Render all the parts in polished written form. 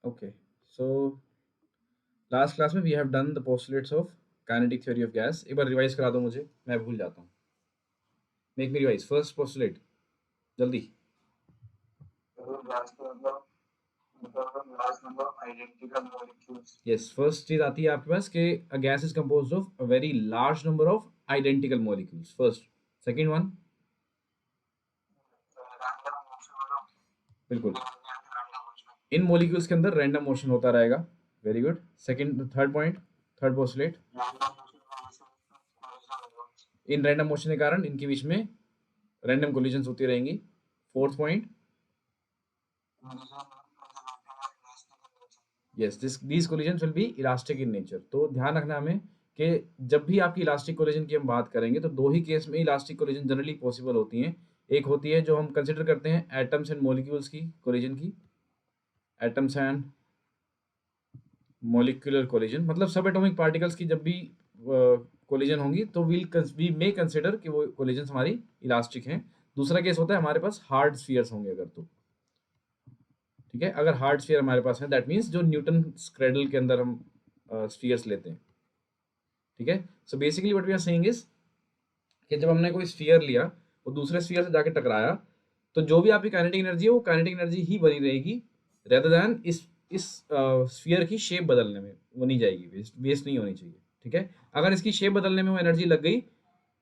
Okay, so last class में we have done the postulates of kinetic theory of gas. एक बार revise करा दो मुझे, मैं भूल जाता हूँ। Make me revise first postulate, जल्दी। यस, फर्स्ट चीज आती है आपके पास कि a gas is composed of a very large number of identical molecules, first. Second one, बिल्कुल, इन मॉलिक्यूल्स के अंदर रैंडम मोशन होता रहेगा। Very good. Second, third point, third postulate, in random motion के कारण इनके बीच में रैंडम कोलिजन्स होती रहेंगी। Fourth point, yes, this these collisions will be elastic in nature. तो ध्यान रखना हमें कि जब भी आपकी इलास्टिक कोलिजन की हम बात करेंगे तो दो ही केस में इलास्टिक कोलिजन जनरली पॉसिबल होती हैं। एक होती है जो हम कंसिडर करते हैं एटम्स एंड मॉलिक्यूल्स की कोलिजन की, एटम्स एंड मॉलिक्यूलर कोलिजन, मतलब सब एटॉमिक पार्टिकल्स की जब भी कोलिजन होंगी तो वी मे कंसिडर कि वो कोलिजन हमारी इलास्टिक हैं। दूसरा केस होता है हमारे पास हार्ड स्फीयर्स होंगे अगर, तो ठीक है, अगर हार्ड स्फीयर हमारे पास है दैट मीन्स जो न्यूटन स्क्रेडल के अंदर हम स्फीयर्स लेते हैं। ठीक है, so basically what we are saying is कि जब हमने कोई स्फीयर लिया और दूसरे स्फीयर से जाके टकराया तो जो भी आपकी काइनेटिक एनर्जी है वो काइनेटिक एनर्जी ही बनी रहेगी, रेदर देन इस स्फीयर की शेप बदलने में वो नहीं जाएगी, वेस्ट वेस्ट नहीं होनी चाहिए। ठीक है, अगर इसकी शेप बदलने में वो एनर्जी लग गई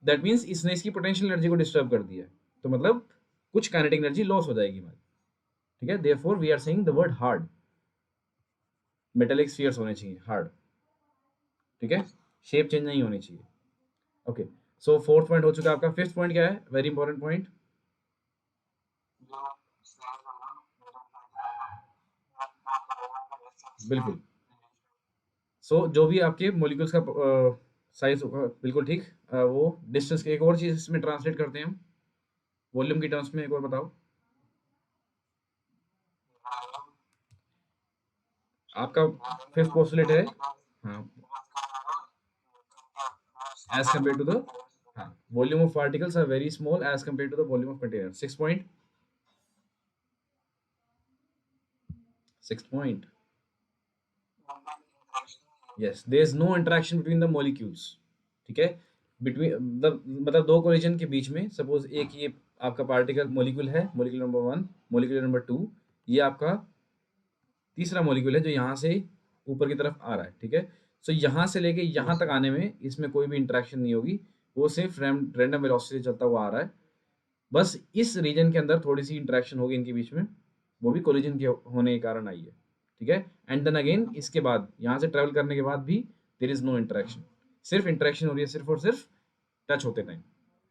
दैट मीन्स इसने इसकी पोटेंशियल एनर्जी को डिस्टर्ब कर दिया, तो मतलब कुछ काइनेटिक एनर्जी लॉस हो जाएगी हमारी। ठीक है, therefore we are saying the word hard, metallic spheres होने चाहिए हार्ड। ठीक है, शेप चेंज नहीं होनी चाहिए। ओके, सो फोर्थ पॉइंट हो चुका है आपका। फिफ्थ पॉइंट क्या है, वेरी इंपॉर्टेंट पॉइंट, बिल्कुल। सो जो भी आपके मॉलिक्यूल्स का साइज होगा, बिल्कुल ठीक, वो डिस्टेंस की एक और चीज इसमें ट्रांसलेट करते हैं हम वॉल्यूम की टर्म्स में, एक और बताओ। आपका फिफ्थ पोस्टुलेट है, हाँ, एज कम्पेयर टू द, हाँ, volume of particles are very small as compare to the volume of container. Six point, six point, yes, there is no interaction between the molecules. ठीक है, between मतलब दो collision के बीच में suppose एक ये आपका पार्टिकल मॉलिक्यूल है, molecule number one, molecule number two, ये आपका तीसरा मॉलिक्यूल है जो यहाँ से ऊपर की तरफ आ रहा है। ठीक है, सो यहाँ से लेके यहाँ तक आने में इसमें कोई भी इंटरेक्शन नहीं होगी, वो सिर्फ रैंडम वेलोसिटी से चलता हुआ आ रहा है। बस इस रीजन के अंदर थोड़ी सी इंटरेक्शन होगी इनके बीच में, वो भी कोलिजन के होने के कारण आई है। ठीक है, एंड देन अगेन इसके बाद यहाँ से ट्रेवल करने के बाद भी देर इज नो इंटरेक्शन, सिर्फ इंटरेक्शन हो रही है सिर्फ और सिर्फ टच होते टाइम,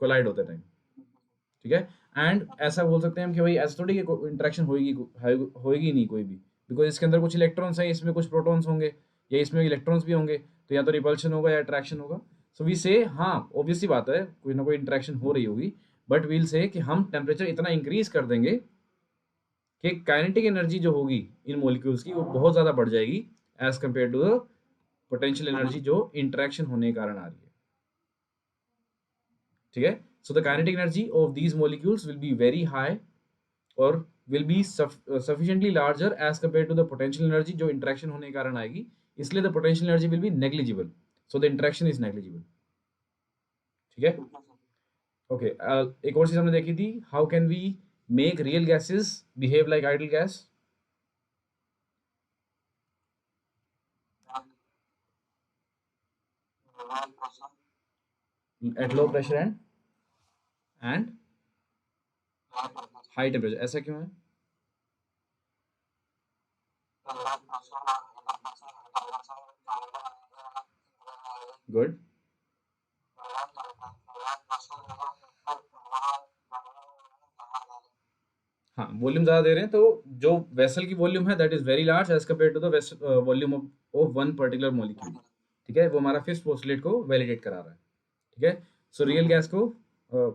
कोलाइड होते टाइम। ठीक है, एंड ऐसा बोल सकते हैं हम कि भाई ऐसा थोड़ी इंटरेक्शन होगी, होगी नहीं कोई भी, बिकॉज इसके अंदर कुछ इलेक्ट्रॉन्स हैं, इसमें कुछ प्रोटॉन्स होंगे, या इसमें इलेक्ट्रॉन्स भी होंगे, तो या तो रिपल्शन होगा या अट्रैक्शन होगा। सो वी से हाँ, ऑब्वियसली बात है कोई ना कोई इंटरेक्शन हो रही होगी, बट वील से कि हम टेम्परेचर इतना इंक्रीज कर देंगे कि काइनेटिक एनर्जी जो होगी इन मॉलिक्यूल्स की वो बहुत ज़्यादा बढ़ जाएगी as compare to the potential energy जो इंटरेक्शन होने के कारण आ रही है। ठीक है, so the kinetic energy of these molecules will be very high और will be sufficiently larger as compared to the potential energy जो interaction होने के कारण आएगी, इसलिए the potential energy will be negligible, so the interaction is negligible। ठीक है, okay, एक और चीज हमने देखी थी, how can we make real gases behave like ideal gas at low pressure and high temperature, ऐसा क्यों है? गुड, हाँ, वॉल्यूम ज़्यादा दे रहे हैं तो जो वेसल की वॉल्यूम है that is very large as compare to the volume of one particular molecule. ठीक है, वो हमारा फिफ्थ पोस्टुलेट को वैलिडेट करा रहा है। ठीक है, सो रियल गैस को,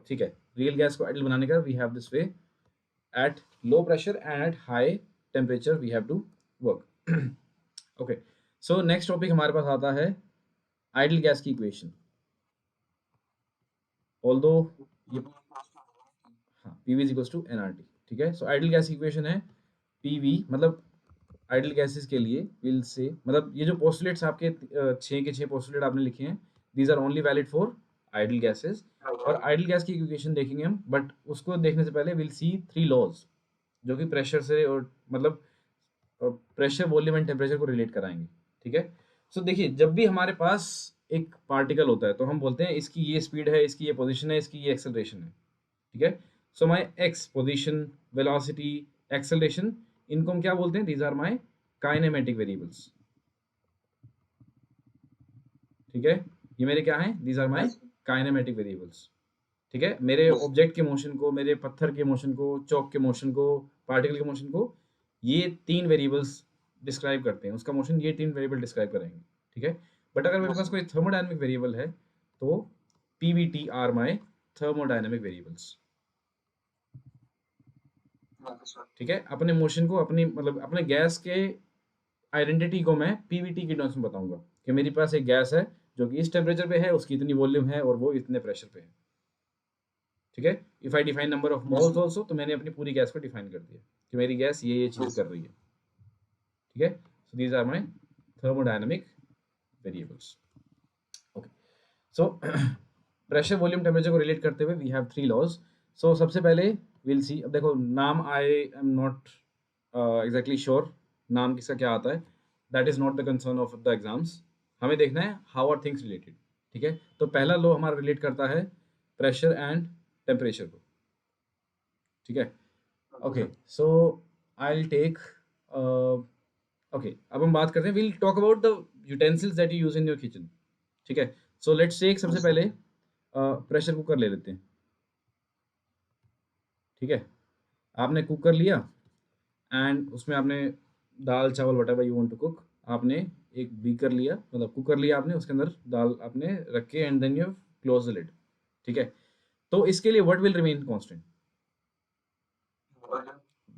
ठीक है, रियल गैस को आइडियल बनाने का we have this way, at low pressure and at high temperature we have to work. Okay, so next topic हमारे पास आता है आइडियल गैस की इक्वेशन। ऑल्दो ये, हाँ, P V is equals to N R T. ठीक है, so ideal gas की इक्वेशन है पी वी, मतलब आइडल गैसेस के लिए विल से, मतलब ये जो पोस्टुलेट्स आपके 6 के 6 पोस्टुलेट आपने लिखे हैं, these are only valid for ideal gases. और आइडल गैस की इक्वेशन देखेंगे हम, बट उसको देखने से पहले विल सी 3 लॉज जो कि प्रेशर से और मतलब प्रेशर, वॉल्यूम एंड टेम्परेचर को रिलेट कराएंगे। ठीक है, सो देखिए, जब भी हमारे पास एक पार्टिकल होता है तो हम बोलते हैं इसकी ये स्पीड है, इसकी ये पोजीशन है, इसकी ये एक्सेलरेशन है। ठीक है, so my X position, velocity, acceleration, इनको हम क्या बोलते हैं? These are my kinematic variables. ठीक है, ये मेरे क्या हैं? These are my kinematic variables. ठीक है, मेरे ऑब्जेक्ट के मोशन को, मेरे पत्थर के मोशन को, चौक के मोशन को, पार्टिकल के मोशन को, ये 3 वेरिएबल्स डिस्क्राइब करते हैं। उसका मोशन ये 3 वेरिएबल डिस्क्राइब करेंगे। ठीक है, बट अगर मेरे पास कोई थर्मोडायनेमिक वेरिएबल है तो PVT are my thermodynamic variables. ठीक है, अपने मोशन को, अपनी मतलब अपने गैस के आइडेंटिटी को मैं पीवीटी की टर्म्स में बताऊंगा कि मेरे पास एक गैस है जो कि इस टेम्परेचर पे है, उसकी इतनी वॉल्यूम है और वो इतने प्रेशर पे है। ठीक है, if I define number of moles also, तो मैंने अपनी पूरी गैस को डिफाइन कर दिया कि मेरी गैस ये चीज कर रही है। ठीक है, so these are my thermodynamic variables. Okay, so pressure, volume, temperature को रिलेट करते हुए वी हैव 3 लॉज। सो सबसे पहले विल सी, अब देखो नाम आई एम नॉट एग्जैक्टली श्योर नाम किसका क्या आता है, that is not the concern of the exams. हमें देखना है हाउ आर थिंग्स रिलेटेड। ठीक है, तो पहला लॉ हमारा रिलेट करता है प्रेशर एंड टेम्परेचर को। ठीक है, okay, so I will take, okay, अब हम बात करते हैं, will talk about the utensils that you use in your kitchen. ठीक है, सो लेट्स टेक सबसे पहले प्रेशर कुकर ले लेते हैं। ठीक है, आपने कुकर लिया एंड उसमें आपने दाल चावल whatever you want to cook, आपने एक बीकर लिया, मतलब कुकर लिया आपने, उसके अंदर दाल आपने रख के and then you close the lid. ठीक है, तो इसके लिए what will remain constant?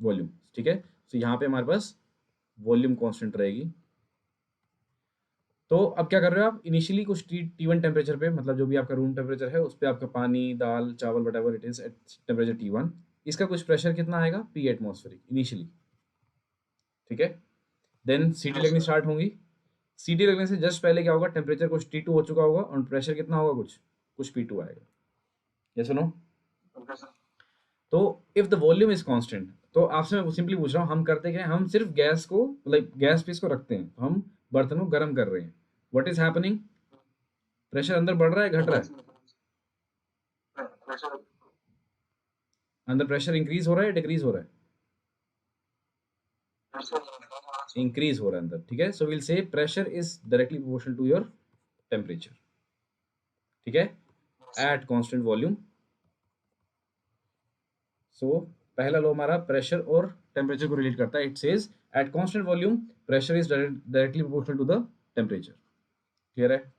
Volume. ठीक है, तो यहाँ पे हमारे पास वॉल्यूम कांस्टेंट रहेगी। तो अब क्या कर रहे हो आप? इनिशियली कुछ T1 टेम्परेचर पे, मतलब जो भी आपका रूम टेम्परेचर है उस पे आपका पानी, दाल, चावल whatever it is at temperature T1, इसका कुछ प्रेशर कितना आएगा? P atmospheric initially. ठीक है, देन सीटी लगनी स्टार्ट होंगी। सीटी लगने से जस्ट पहले क्या होगा? टेम्परेचर कुछ T2 हो चुका होगा और प्रेशर कितना होगा? कुछ कुछ P2 आएगा। ये सुनो, तो if the volume is constant, तो आपसे मैं सिंपली पूछ रहा हूँ, हम करते क्या है? हम सिर्फ गैस को, लाइक गैस पे इसको रखते हैं, तो हम बर्तन को गर्म कर रहे हैं। What is happening? प्रेशर अंदर बढ़ रहा है, घट रहा है? अंदर प्रेशर इंक्रीज हो रहा है, डिक्रीज हो रहा है? इंक्रीज हो रहा है अंदर। ठीक है, so will say pressure is directly proportional to your temperature. ठीक है, एट कांस्टेंट वॉल्यूम। सो पहला लो हमारा प्रेशर और टेम्परेचर को रिलेट करता है। It says at constant volume pressure is directly proportional to the temperature. Clear है?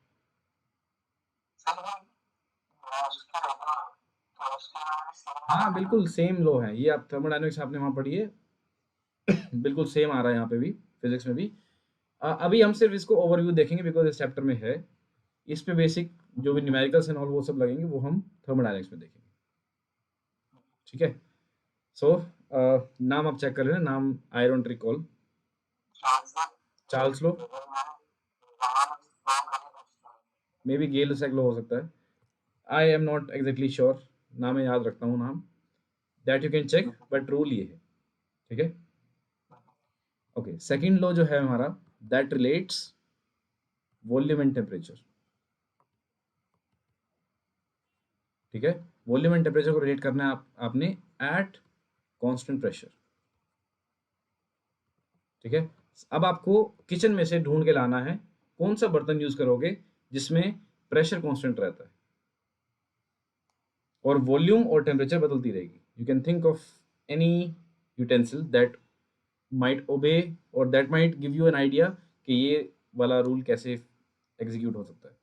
हाँ बिल्कुल सेम लो है ये, आप थर्मोडायनेमिक्स आपने वहां पढ़ी है, बिल्कुल सेम आ रहा है यहाँ पे भी, फिजिक्स में भी। अभी हम सिर्फ इसको ओवरव्यू देखेंगे बिकॉज इस चैप्टर में है। इस पे बेसिक जो भी न्यूमेरिकल्स एंड ऑल वो सब लगेंगे वो हम थर्मोडायनेमिक्स में देखेंगे। ठीक है, सो नाम आप चेक कर लेना, नाम I don't recall. Charles law, maybe Gay law हो सकता है, I am not exactly sure, ना मैं याद रखता हूँ नाम, that you can check, but rule ये है। ठीक है, ओके, सेकंड लॉ जो है हमारा, that relates volume and temperature. ठीक है, वॉल्यूम एंड टेम्परेचर को रिलेट करना है आपने एट कांस्टेंट प्रेशर। ठीक है, अब आपको किचन में से ढूंढ के लाना है कौन सा बर्तन यूज करोगे जिसमें प्रेशर कांस्टेंट रहता है और वॉल्यूम और टेम्परेचर बदलती रहेगी। You can think of any utensil that might obey और that might give you an idea कि ये वाला रूल कैसे एग्जीक्यूट हो सकता है।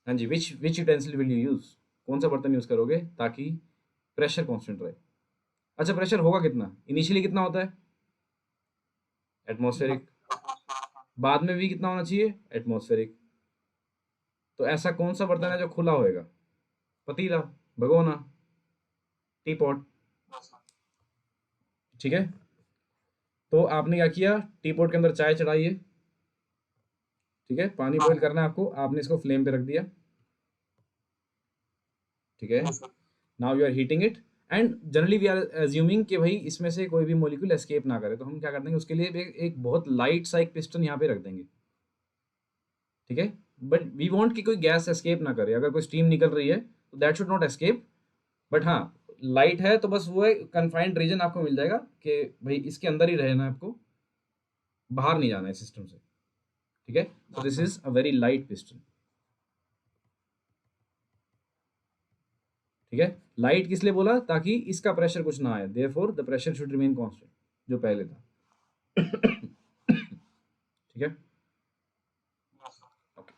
हाँ जी, विच यूटेंसिल विल यू यूज? कौन सा बर्तन यूज करोगे ताकि प्रेशर कांस्टेंट रहे? अच्छा, प्रेशर होगा कितना? इनिशियली कितना होता है? एटमॉस्फेरिक। बाद में भी कितना होना चाहिए? एटमॉस्फेरिक। तो ऐसा कौन सा बर्तन है जो खुला होएगा? पतीला, भगोना, टी पॉट। ठीक है, तो आपने क्या किया, टी पॉट के अंदर चाय चढ़ाई है, ठीक है, पानी बॉईल करना है आपको, आपने इसको फ्लेम पे रख दिया, ठीक है। Now you are heating it and generally we are assuming कि भाई इसमें से कोई भी मॉलिक्यूल एस्केप ना करे, तो हम क्या कर देंगे उसके लिए एक बहुत लाइट सा एक पिस्टन यहाँ पे रख देंगे, ठीक है। बट वी वांट कि कोई गैस एस्केप ना करे, अगर कोई स्टीम निकल रही है तो that should not escape, but हाँ लाइट है तो बस वो है कन्फाइंड रीजन आपको मिल जाएगा कि भाई इसके अंदर ही रहना है आपको, बाहर नहीं जाना है सिस्टम से, ठीक है। So this is a very light piston, ठीक है। लाइट किस लिए बोला, ताकि इसका प्रेशर कुछ ना आए, therefore the pressure should remain constant जो पहले था, ठीक है। ओके,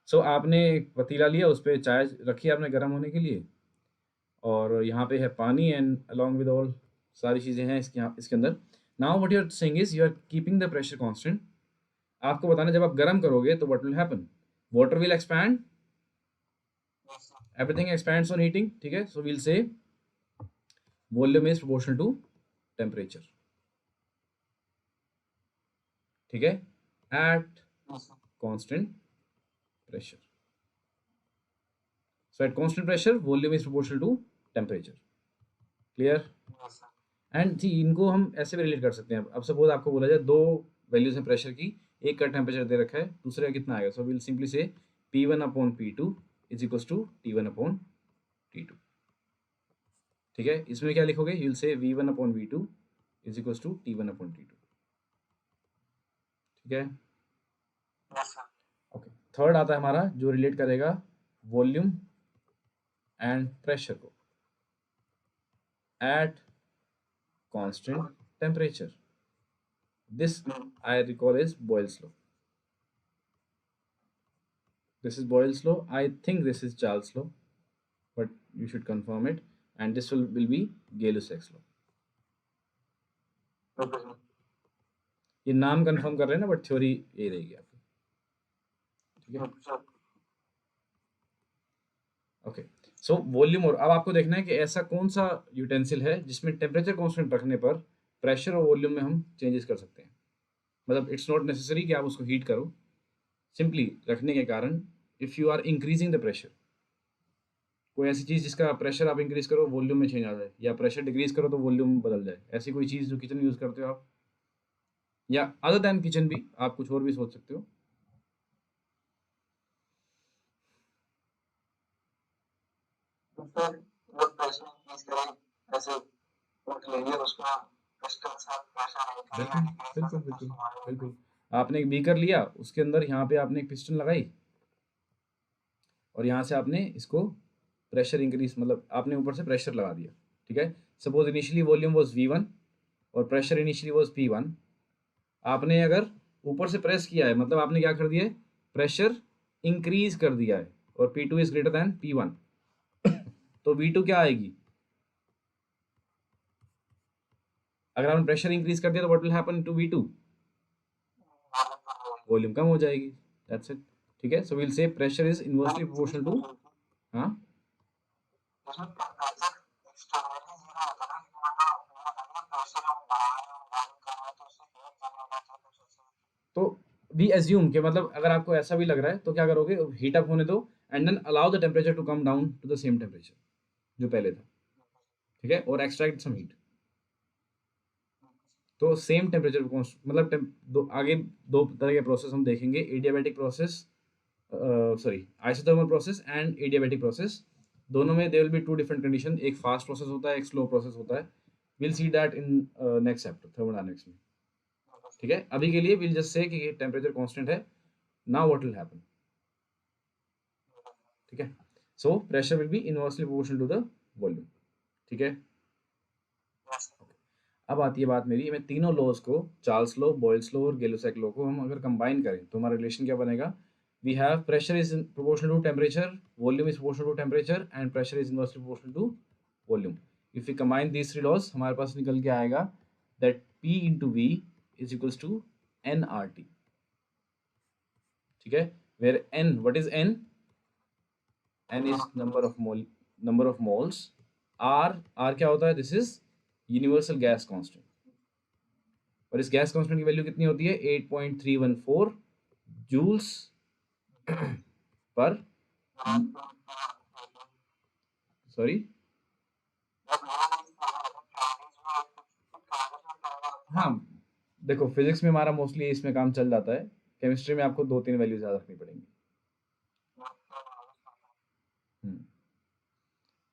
सो आपने एक पतीला लिया, उस पर चाय रखी आपने गर्म होने के लिए, और यहाँ पे है पानी एंड अलॉन्ग विद ऑल सारी चीज़ें हैं इसके अंदर। Now what you are saying is you are keeping the pressure constant. आपको बताना जब आप गर्म करोगे तो what will happen, water will expand, everything expands on heating, ठीक है। So will say volume is proportional to temperature, ठीक है, at constant pressure. So at constant pressure, volume is proportional to temperature. Clear? And थी इनको हम ऐसे भी relate कर सकते हैं, अब सपोज आपको बोला जाए दो वैल्यूज हैं प्रेशर की, एक का टेम्परेचर दे रखा है, दूसरे का कितना आएगा, so will simply say P1 upon P2 is equal to T1 upon T2, ठीक है। इसमें क्या लिखोगे, you will say V1 upon V2 is equal to T1 upon T2, ठीक है। ओके, थर्ड आता है हमारा जो रिलेट करेगा वॉल्यूम एंड प्रेशर को eight constant temperature. This I recall is Boyle's law. This is Boyle's law. I think this is Charles' law, but you should confirm it. And this will be Gay-Lussac's law. ये नाम confirm कर रहे हैं ना, but theory ये रहेगी आपकी, ठीक है। ओके, सो वॉल्यूम, और अब आपको देखना है कि ऐसा कौन सा यूटेंसिल है जिसमें टेम्परेचर कांस्टेंट रखने पर प्रेशर और वॉल्यूम में हम चेंजेस कर सकते हैं। मतलब इट्स नॉट नेसेसरी कि आप उसको हीट करो, सिंपली रखने के कारण if you are increasing the pressure, कोई ऐसी चीज़ जिसका प्रेशर आप इंक्रीज करो वॉल्यूम में चेंज आ जाए, या प्रेशर डिक्रीज करो तो वॉल्यूम बदल जाए, ऐसी कोई चीज़ जो किचन यूज़ करते हो आप, या अदर दैन किचन भी आप कुछ और भी सोच सकते हो। बिल्कुल बिल्कुल बिल्कुल बिल्कुल, आपने एक बीकर लिया, उसके अंदर यहाँ पे आपने एक पिस्टन लगाई, और यहाँ से आपने इसको प्रेशर इंक्रीज, मतलब आपने ऊपर से प्रेशर लगा दिया, ठीक है। Suppose initially volume was V1 और प्रेशर इनिशियली वॉज P1, आपने अगर ऊपर से प्रेस किया है मतलब आपने क्या कर दिया है, प्रेशर इंक्रीज कर दिया है, और P2 is greater than P1, तो V2 क्या आएगी, अगर आपने प्रेशर इंक्रीज कर दिया तो what will happen to V2, volume कम हो जाएगी, दैट्स इट, ठीक है। So will say pressure is inversely proportional to, हाँ, तो वी एज्यूम कि मतलब अगर आपको ऐसा भी लग रहा है तो क्या करोगे, हीट अप होने दो and then allow the temperature to come down to the same temperature जो पहले था, ठीक है, और एक्सट्रैक्ट सम हीट। तो सेम टेम्परेचर मतलब आगे दो तरह के प्रोसेस हम देखेंगे, adiabatic process, sorry isothermal process and adiabatic process, दोनों में there will be two different condition, एक फास्ट प्रोसेस होता है, एक स्लो प्रोसेस होता है। Will see that in next chapter, thermodynamics में, ठीक है। अभी के लिए विल जस्ट से कि टेम्परेचर कांस्टेंट है, नाउ व्हाट विल हैपन, ठीक है। So pressure will be inversely proportional to the volume, ठीक है। अब आती है बात मेरी, मैं तीनों लॉज को, चार्ल्स लॉ, बॉयल्स लॉ और गेलुसैक लॉ को हम अगर कंबाइन करें तो हमारा रिलेशन क्या बनेगा, we have pressure is proportional to temperature, volume is proportional to temperature and pressure is inversely proportional to volume. If you combine these three laws हमारे पास निकल के आएगा that P into V is equals to nRT, ठीक है। Where n, what is n, n is number of moles, r क्या होता है, this is universal gas constant, और इस गैस कांस्टेंट की वैल्यू कितनी होती है 8.314 जूल्स पर सॉरी हाँ देखो फिजिक्स में हमारा मोस्टली इसमें काम चल जाता है, केमिस्ट्री में आपको 2-3 वैल्यूज याद रखनी पड़ेंगी।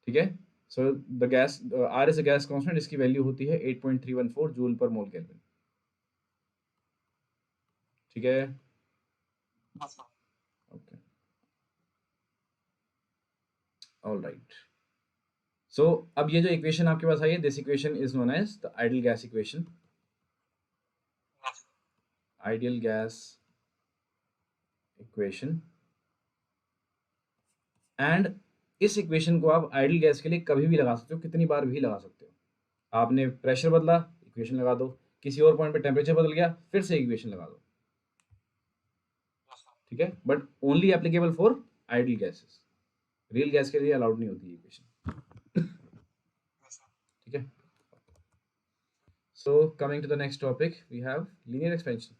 ठीक है, so the gas R is a gas constant, इसकी वैल्यू होती है 8.314 जूल पर मोल केल्विन। ठीक है, ओके, ऑल राइट। सो अब ये जो इक्वेशन आपके पास आई है, this equation is known as the ideal gas equation. Ideal gas equation, and इस इक्वेशन को आप आइडियल गैस के लिए कभी भी लगा सकते हो, कितनी बार भी लगा सकते हो। आपने प्रेशर बदला, इक्वेशन लगा दो, किसी और पॉइंट पे टेम्परेचर बदल गया, फिर से इक्वेशन लगा दो। ठीक है, but only applicable for ideal gases, real gas के लिए अलाउड नहीं होती इक्वेशन। ठीक है, so coming to the next topic we have linear expansion.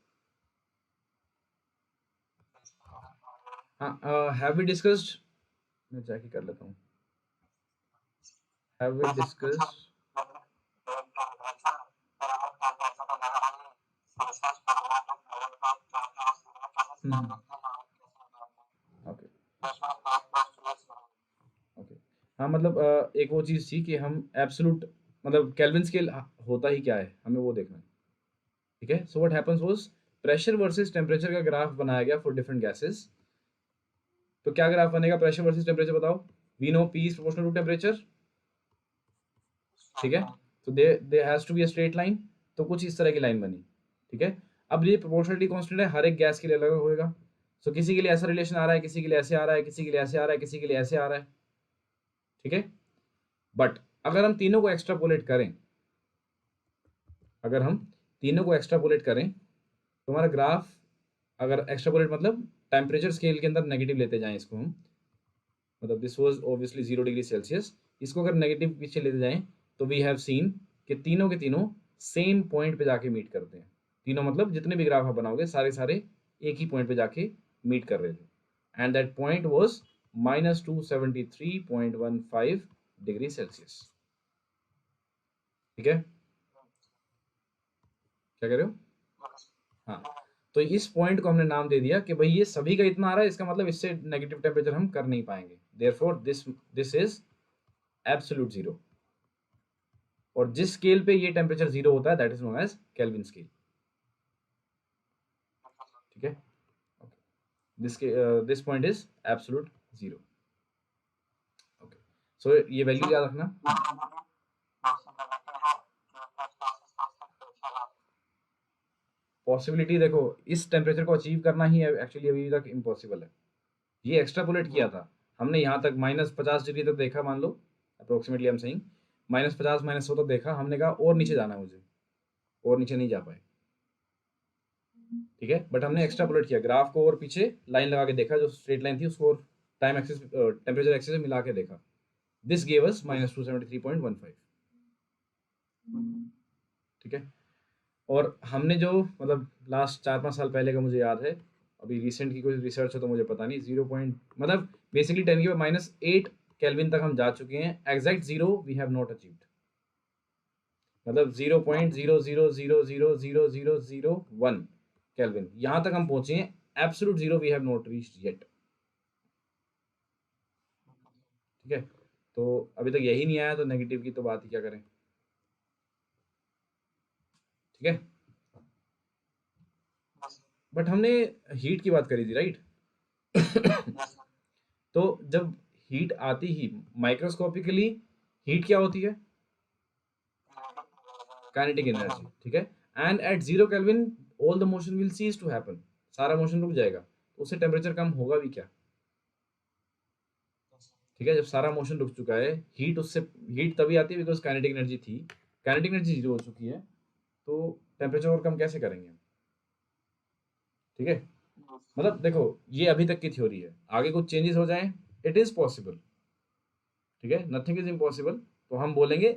हाँ, हैव वी डिस्कस्ड, मैं जाके कर लेता हूँ, have we discussed okay okay. हाँ मतलब एक वो चीज़ थी कि हम एब्सोल्यूट मतलब केल्विन स्केल होता ही क्या है, हमें वो देखना है। ठीक है, so what happens was pressure versus temperature का ग्राफ बनाया गया फॉर डिफरेंट गैसेस। तो क्या ग्राफ बनेगा प्रेशर वर्सेस टेम्परेचर, बताओ। We know P is proportional to temperature. ठीक है, तो they has to be a straight line, तो कुछ इस तरह की लाइन बनी। ठीक है, अब ये प्रोपोर्शनलिटी कांस्टेंट है, हर एक गैस के लिए अलग होएगा। सो किसी के लिए ऐसा रिलेशन आ रहा है, किसी के लिए ऐसे आ रहा है, किसी के लिए ऐसे आ रहा है, किसी के लिए ऐसे आ रहा है। ठीक है, बट अगर हम तीनों को एक्स्ट्रापोलेट करें, अगर हम तीनों को एक्स्ट्रापोलेट करें तो हमारा ग्राफ, अगर एक्स्ट्रापोलेट मतलब टेम्परेचर स्केल के अंदर नेगेटिव लेते जाएं इसको हम, मतलब this was obviously 0 degree Celsius, इसको अगर नेगेटिव पीछे लेते जाएं तो वी हैव सीन कि तीनों के तीनों सेम पॉइंट पे जाके मीट करते हैं। तीनों मतलब जितने भी ग्राफ आप बनाओगे सारे सारे एक ही पॉइंट पे जाके मीट कर रहे थे, and that point was -273.15 degree Celsius. ठीक है, क्या कह रहे हो? हाँ, तो इस पॉइंट को हमने नाम दे दिया कि भाई ये सभी का इतना आ रहा है, इसका मतलब इससे नेगेटिव टेम्परेचर हम कर नहीं पाएंगे, therefore this is absolute zero. और जिस स्केल पे ये टेम्परेचर जीरो होता है that is known as Kelvin scale. ठीक है, this point is absolute zero. Okay, so ये वैल्यू याद रखना। पॉसिबिलिटी देखो, इस टेम्परेचर को अचीव करना ही एक्चुअली अभी तक इम्पॉसिबल है। ये एक्स्ट्रापोलेट किया था हमने, यहाँ तक -50 डिग्री तक देखा, मान लो अप्रोक्सीमेटली हम सही -50 -100 तक देखा, हमने कहा और नीचे जाना है मुझे, और नीचे नहीं जा पाए। ठीक है, बट हमने एक्स्ट्रापोलेट किया ग्राफ को, और पीछे लाइन लगा के देखा, जो स्ट्रेट लाइन थी उसको टाइम एक्सिस टेम्परेचर एक्सिस से मिला के देखा, दिस गेव अस -273.15। ठीक है, और हमने जो मतलब लास्ट 4-5 साल पहले का मुझे याद है, अभी रिसेंट की कोई रिसर्च हो तो मुझे पता नहीं, 0 पॉइंट मतलब बेसिकली 10⁻⁸ केल्विन तक हम जा चुके हैं, exact zero we have not achieved, मतलब 0.00000001 केल्विन, यहाँ तक हम पहुंचे हैं, absolute zero we have not reached yet. ठीक है, तो अभी तक यही नहीं आया, तो नेगेटिव की तो बात ही क्या करें। ठीक है, बट हमने हीट की बात करी थी, राइट? तो जब हीट आती ही माइक्रोस्कोपिकली, हीट क्या होती है? Kinetic energy. ठीक है, and at 0 kelvin all the motion will cease to happen, सारा मोशन रुक जाएगा, तो उससे टेम्परेचर कम होगा भी क्या? ठीक है, जब सारा मोशन रुक चुका है, हीट उससे, हीट तभी आती है बिकॉज काइनेटिक एनर्जी थी, काइनेटिक एनर्जी जीरो हो चुकी है, तो टेम्परेचर और कम कैसे करेंगे? ठीक है, मतलब देखो ये अभी तक की थ्योरी है, आगे कुछ चेंजेस हो जाएं, इट इज पॉसिबल। ठीक है, नथिंग इज इम्पॉसिबल, तो हम बोलेंगे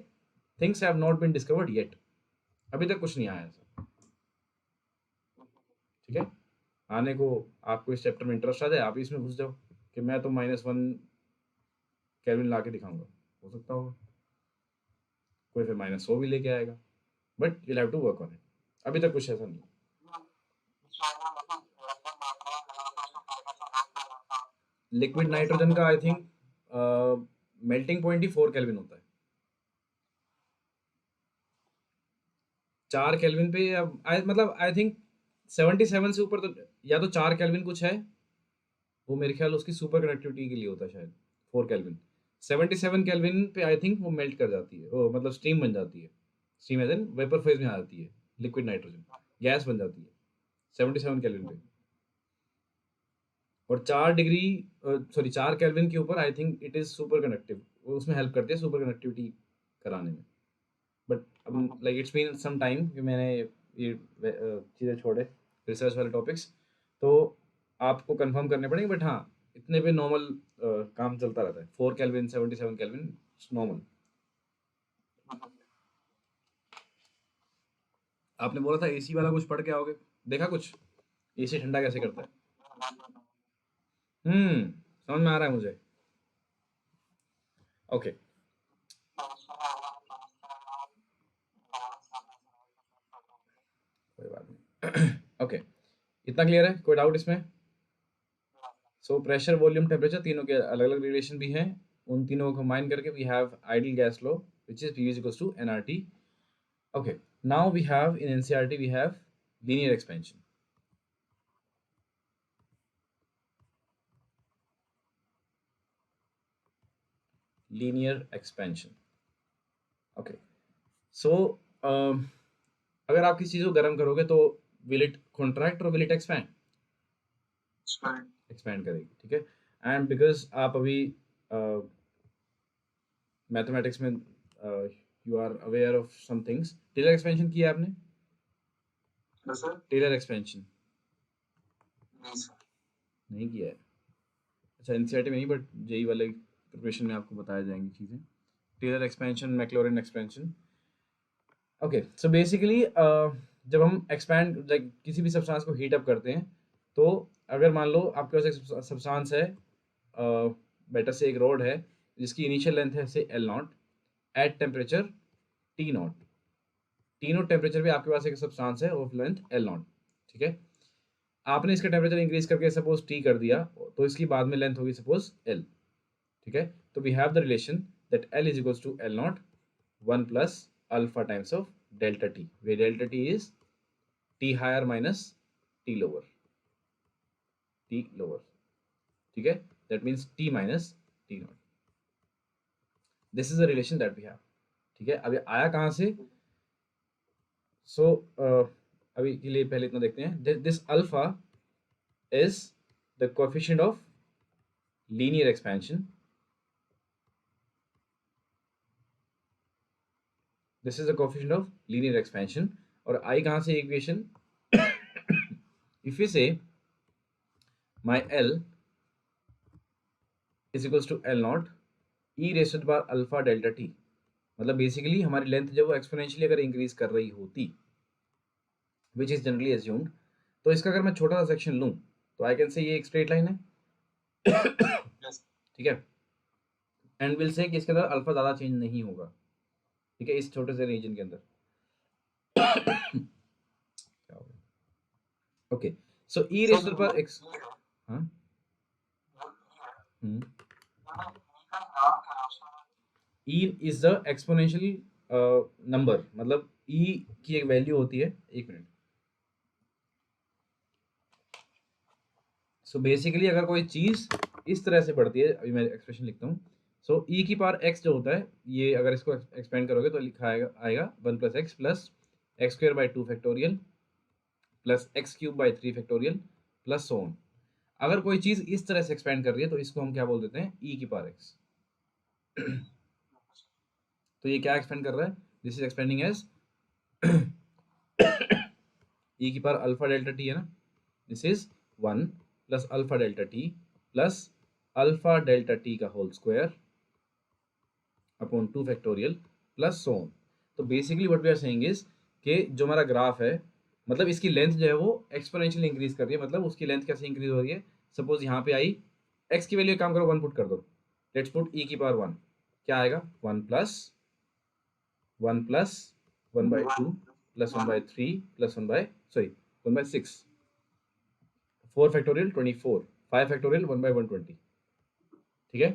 things have not been discovered yet, अभी तक कुछ नहीं आया ऐसा। ठीक है, आने को आपको इस चैप्टर में इंटरेस्ट आ जाए, आप इसमें घुस जाओ कि मैं तो -1 केल्विन ला के दिखाऊंगा, हो सकता होगा कोई फिर -100 भी लेके आएगा, but you have to work on it. अभी तक कुछ ऐसा नहीं है। लिक्विड नाइट्रोजन का आई थिंक मेल्टिंग पॉइंट ही 4 केल्विन होता है। 4 केल्विन पे मतलब आई थिंक 77 से ऊपर तो, या तो 4 केल्विन कुछ है, वो मेरे ख्याल उसकी सुपर कंडक्टिविटी के लिए होता है शायद 4 केल्विन। 77 केल्विन पे आई थिंक वो मेल्ट कर जाती है, वो मतलब स्टीम बन जाती है, steam as in vapour phase में आ जाती है, लिक्विड नाइट्रोजन गैस बन जाती है 77 केल्विन पे। और 4 डिग्री सॉरी 4 केल्विन के ऊपर I think it is super conductive, वो उसमें हेल्प करती है सुपर कंडक्टिविटी कराने में। बट अब like it's been some time कि मैंने ये चीज़ें छोड़े, रिसर्च वाले टॉपिक्स, तो आपको कंफर्म करने पड़ेंगे, बट हाँ इतने पे नॉर्मल काम चलता रहता है। 4 केल्विन 77 केल्विन नॉर्मल। आपने बोला था एसी वाला कुछ पढ़ के आओगे, देखा कुछ एसी ठंडा कैसे करता है? समझ में आ रहा है मुझे। ओके, कोई बात नहीं। ओके, इतना क्लियर है, कोई डाउट इसमें? सो प्रेशर, वॉल्यूम, टेम्परेचर तीनों के अलग अलग रिलेशन भी हैं, उन तीनों को कंबाइन करके we have ideal gas law which is P equals to nRT। Okay, now we have in NCERT we have linear expansion. Linear expansion, okay. So अगर आप किसी चीज़ को गर्म करोगे तो विल इट कॉन्ट्रैक्ट और विल इट एक्सपैंड? एक्सपैंड करेगी, ठीक है। एंड बिकॉज आप अभी मैथमेटिक्स में you are aware of some things, Taylor expansion किया आपने? टेलर एक्सपेंशन नहीं किया है? अच्छा, एनसीईआरटी में नहीं, बट जेई वाले प्रिपरेशन में आपको बताया जाएंगी चीज़ें। Taylor expansion, Maclaurin expansion. Okay, so basically जब हम एक्सपैंड लाइक किसी भी सब्सटेंस को हीट अप करते हैं, तो अगर मान लो आपके पास एक सब्सटेंस है, बेटर से एक रॉड है जिसकी इनिशियल लेंथ है से L0 at temperature T0। T0 temperature पे आपके पास एक सब्सटेंस है ऑफ लेंथ L0, ठीक है। आपने इसका टेम्परेचर इंक्रीज करके सपोज T कर दिया, तो इसकी बाद में लेंथ होगी सपोज L, ठीक है। तो we have the relation that L is equals to L0 1 plus alpha times of delta T, where delta T is T higher minus T lower, T lower, ठीक है। That means T minus T naught. This is the relation that we have, ठीक है। अब ये आया कहाँ से? सो अभी के लिए पहले इतना देखते हैं, this alpha is the coefficient of linear expansion. This is the coefficient of linear expansion. और I कहाँ से equation? If we say my L is equals to L naught e raised to the power alpha delta t, मतलब basically हमारी length जब वो exponentially अगर increase कर रही होती, विच इज जनरली एज्यूम्ड, तो इसका अगर मैं छोटा सा सेक्शन लूँ तो आई कैन से ये एक स्ट्रेट लाइन है, ठीक है। एंड विल से कि इसके अंदर अल्फा ज़्यादा चेंज नहीं होगा, ठीक है, इस छोटे से रीजन के अंदर। क्या हो गया? Okay, so e raise to the power x, हाँ, e is the exponential number, मतलब ई की एक वैल्यू होती है, एक मिनट। सो बेसिकली अगर कोई चीज़ इस तरह से बढ़ती है, अभी मैं एक्सप्रेशन लिखता हूँ। सो ई की पावर एक्स जो होता है, ये अगर इसको एक्सपेंड करोगे तो लिखा आएगा 1 plus x plus x square by 2 factorial plus x cube by 3 factorial plus so on. अगर कोई चीज़ इस तरह से एक्सपेंड कर रही है तो इसको हम क्या बोल देते हैं? ई की पावर एक्स। तो ये क्या एक्सपेंड कर रहा है? This is expanding as e की पावर अल्फा डेल्टा टी है ना, this is 1 plus alpha delta T plus alpha delta T का whole square upon 2 factorial plus so on. तो basically what we are saying is कि जो हमारा graph है मतलब इसकी लेंथ जो है वो एक्सपोनेंशियली इंक्रीज कर रही है। मतलब उसकी लेंथ कैसे इंक्रीज हो रही है, सपोज यहाँ पे आई एक्स की वैल्यू, काम करो 1 पुट कर दो, लेट्स पुट ई की पावर 1, क्या आएगा 1 plus 1 plus 1/2 plus 1/3 plus 1/6, 4 factorial 24, 5 factorial 1/120। ठीक है।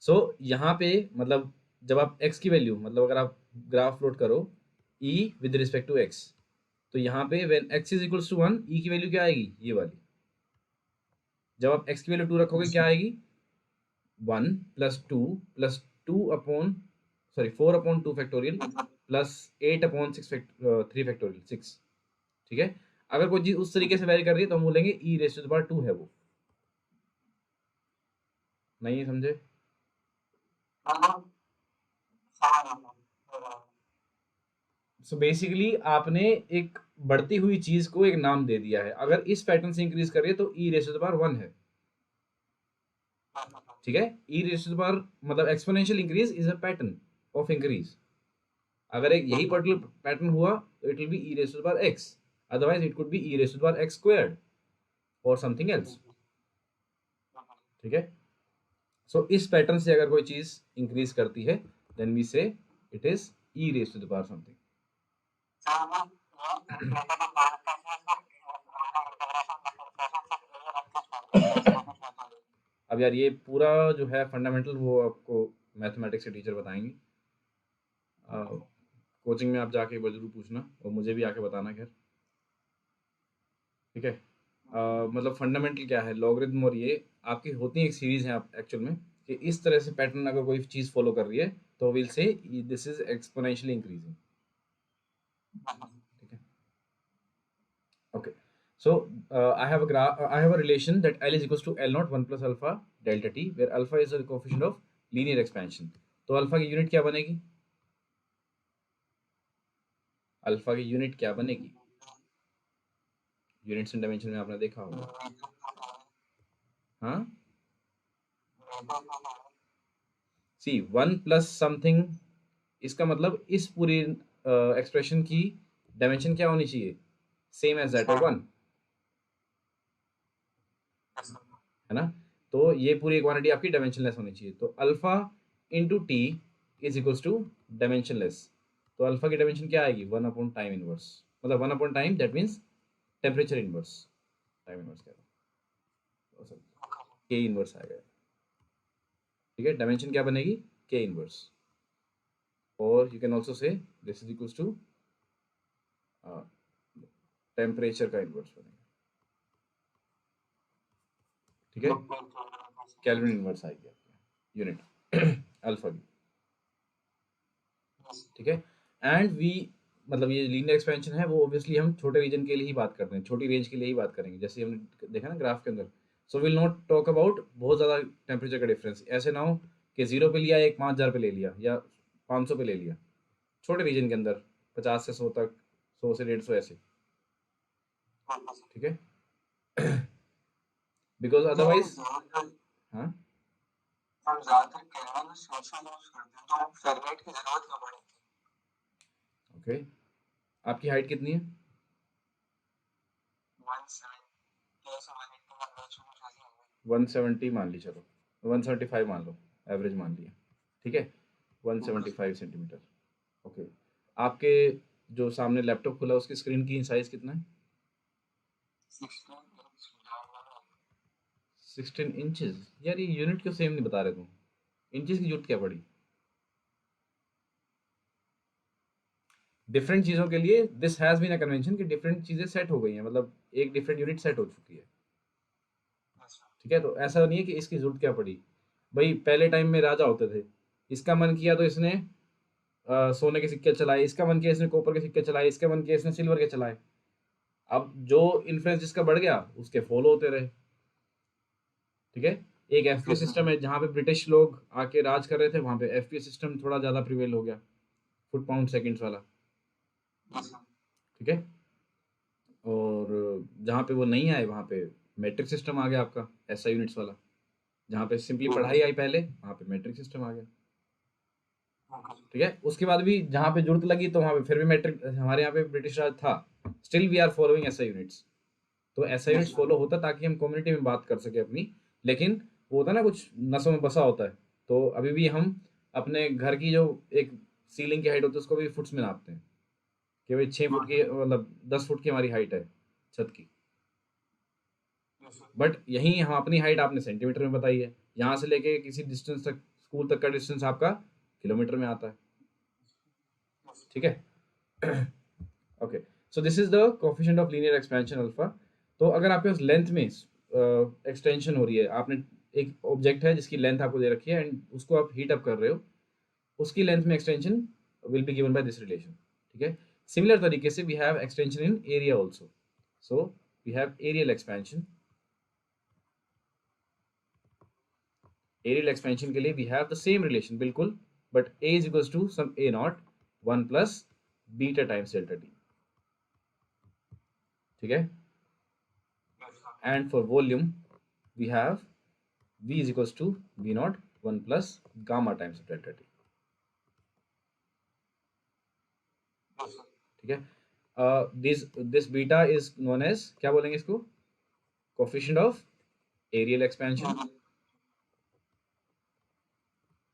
सो यहाँ पे मतलब जब आप x की वैल्यू, मतलब अगर आप ग्राफ प्लॉट करो e with respect to x, तो यहाँ पे when x is equals to 1, e की वैल्यू क्या आएगी, ये वाली। जब आप x की वैल्यू 2 रखोगे क्या आएगी, 1 plus 2 plus 2 upon, sorry 4/2 factorial plus 8/6 3 factorial 6। ठीक है। अगर कोई चीज उस तरीके से वैरी कर रही है तो हम बोलेंगे e raise to the power 2 है वो। नहीं समझे? सो बेसिकली आपने एक बढ़ती हुई चीज को एक नाम दे दिया है। अगर इस पैटर्न से इंक्रीज कर रही है तो e raise to the power 1 है। ठीक है। E raise to the power मतलब exponential increase is a pattern of increase. अगर एक यही पर्टिकुलर पैटर्न हुआ तो it will be e raise to the power x, otherwise it could be e raise to the power x squared और something else. ठीक है। सो इस pattern से अगर कोई चीज इंक्रीज करती है then we say it is E raise to the power something. अब यार ये पूरा जो है फंडामेंटल वो आपको मैथमेटिक्स के टीचर बताएंगे। कोचिंग में आप जाके जरूर पूछना और मुझे भी आके बताना खैर। ठीक है। मतलब फंडामेंटल क्या है, लॉगरिथम, और ये आपकी होती है एक सीरीज है आप एक्चुअल में कि इस तरह से पैटर्न अगर कोई चीज़ फॉलो कर रही है तो will say this is exponentially increasing. ठीक है। Okay. So I have a relation that L is equals to L naught 1 plus alpha delta t, where alpha is the coefficient of linear expansion. तो alpha की unit क्या बनेगी, alpha की unit क्या बनेगी, units and dimension में आपने देखा होगा। हाँ, सी 1 प्लस समथिंग, इसका मतलब इस पूरी एक्सप्रेशन की डायमेंशन क्या होनी चाहिए, सेम एज दैट ऑफ 1, है ना। तो ये पूरी क्वांटिटी आपकी डायमेंशनलेस होनी चाहिए। तो alpha into T is equals to dimensionless. तो अल्फा की डायमेंशन क्या आएगी, 1 अपॉन टाइम इनवर्स, मतलब 1 upon time that means temperature inverse, time inverse क्या है, के इनवर्स आएगा। ठीक है। डायमेंशन क्या बनेगी, के इनवर्स, और you can also say this is equals to temperature का इनवर्स बनेगा। ठीक है। केल्विन इनवर्स आएगी आपकी यूनिट अल्फा की। ठीक है। एंड वी मतलब ये लीनियर एक्सपेंशन है वो ऑब्वियसली हम छोटे रीजन के लिए ही बात करते हैं, छोटी रेंज के लिए ही बात करेंगे, जैसे हमने देखा ना ग्राफ के अंदर। So will not talk about बहुत ज़्यादा टेम्परेचर का डिफरेंस, ऐसे ना हो कि 0 पे लिया एक 5,000 पे ले लिया या 500 पे ले लिया, छोटे रीजन के अंदर 50 से 100 तक, 100 से 150 ऐसे। ठीक है। बिकॉज अदरवाइज, हाँ हम ज्यादातर केल्विन में सोशल यूज करते हैं, तो फेरेनहाइट की जरूरत कब पड़ेगी। ओके। आपकी हाइट कितनी है, 170 मान ली, चलो 175 मान लो, एवरेज मान लिया। ठीक है। 175 सेंटीमीटर। ओके। आपके जो सामने लैपटॉप खुला है उसकी स्क्रीन की साइज कितना है, 16 इंचेस। यार ये यूनिट क्यों सेम नहीं बता रहे तुम, इंचेस की जरूरत क्या पड़ी। डिफरेंट चीज़ों के लिए this has been a convention कि डिफरेंट चीज़ें सेट हो गई हैं, मतलब एक डिफरेंट यूनिट सेट हो चुकी है। ठीक है। तो ऐसा नहीं है कि इसकी जरूरत क्या पड़ी। भाई पहले टाइम में राजा होते थे, इसका मन किया तो इसने सोने के सिक्के चलाए, इसका मन किया इसने कॉपर के सिक्के चलाए, इसका मन किया इसने सिल्वर के चलाए। अब जो इन्फ्लुएंस जिसका बढ़ गया उसके फॉलो होते रहे। ठीक है। एक एफपीओ सिस्टम है जहाँ पे ब्रिटिश लोग आके राज कर रहे थे, वहाँ पे एफपीओ सिस्टम थोड़ा ज़्यादा प्रिवेल हो गया, फुट पाउंड सेकेंड्स वाला। ठीक है। और जहाँ पे वो नहीं आए वहाँ पे मैट्रिक सिस्टम आ गया आपका, ऐसा यूनिट्स वाला। जहाँ पे सिंपली पढ़ाई आई पहले, वहाँ पे मैट्रिक सिस्टम आ गया। ठीक है। उसके बाद भी जहाँ पे जरूरत लगी तो वहाँ पे फिर भी मैट्रिक हमारे यहाँ पे ब्रिटिश राज था, still we are following SI units. तो एसआई यूनिट्स फॉलो होता ताकि हम कम्युनिटी में बात कर सके अपनी, लेकिन वो होता ना कुछ नसों में बसा होता है। तो अभी भी हम अपने घर की जो एक सीलिंग की हाइट होती है उसको भी फुट्स में नापते हैं कि भाई 6 फुट की मतलब 10 फुट की हमारी हाइट है छत की। बट यहीं हम अपनी हाइट आपने सेंटीमीटर में बताई है, यहाँ से लेके किसी डिस्टेंस तक स्कूल तक का डिस्टेंस आपका किलोमीटर में आता है। ठीक है। Okay, so this is the coefficient of linear expansion alpha. तो अगर आपके पास लेंथ में एक्सटेंशन हो रही है, आपने एक ऑब्जेक्ट है जिसकी लेंथ आपको दे रखी है एंड उसको आप हीट अप कर रहे हो, उसकी लेंथ में extension will be given by this relation. ठीक है। सिमिलर तरीके से we have extension in area also. So we have areal expansion. Areal expansion के लिए we have the same relation बिल्कुल, but A is equals to some A naught 1 plus beta times delta T. ठीक है। And for volume we have v is equals to v naught 1 plus gamma times of delta t। ठीक है। This beta is known as, क्या बोलेंगे इसको, coefficient of areal expansion.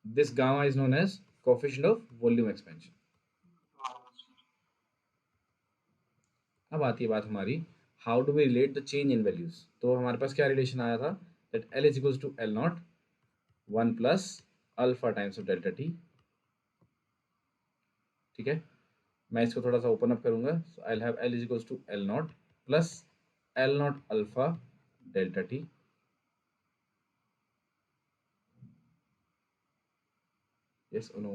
This gamma is known as coefficient of volume expansion. अब आती है बात हमारी, how do we relate the change in values. तो हमारे पास क्या रिलेशन आया था, that L is equals to L not 1 plus alpha times of delta T. ठीक है। मैं इसको थोड़ा सा ओपन अप करूंगा। So I have L is equals to L not plus L not alpha delta T. Yes और no.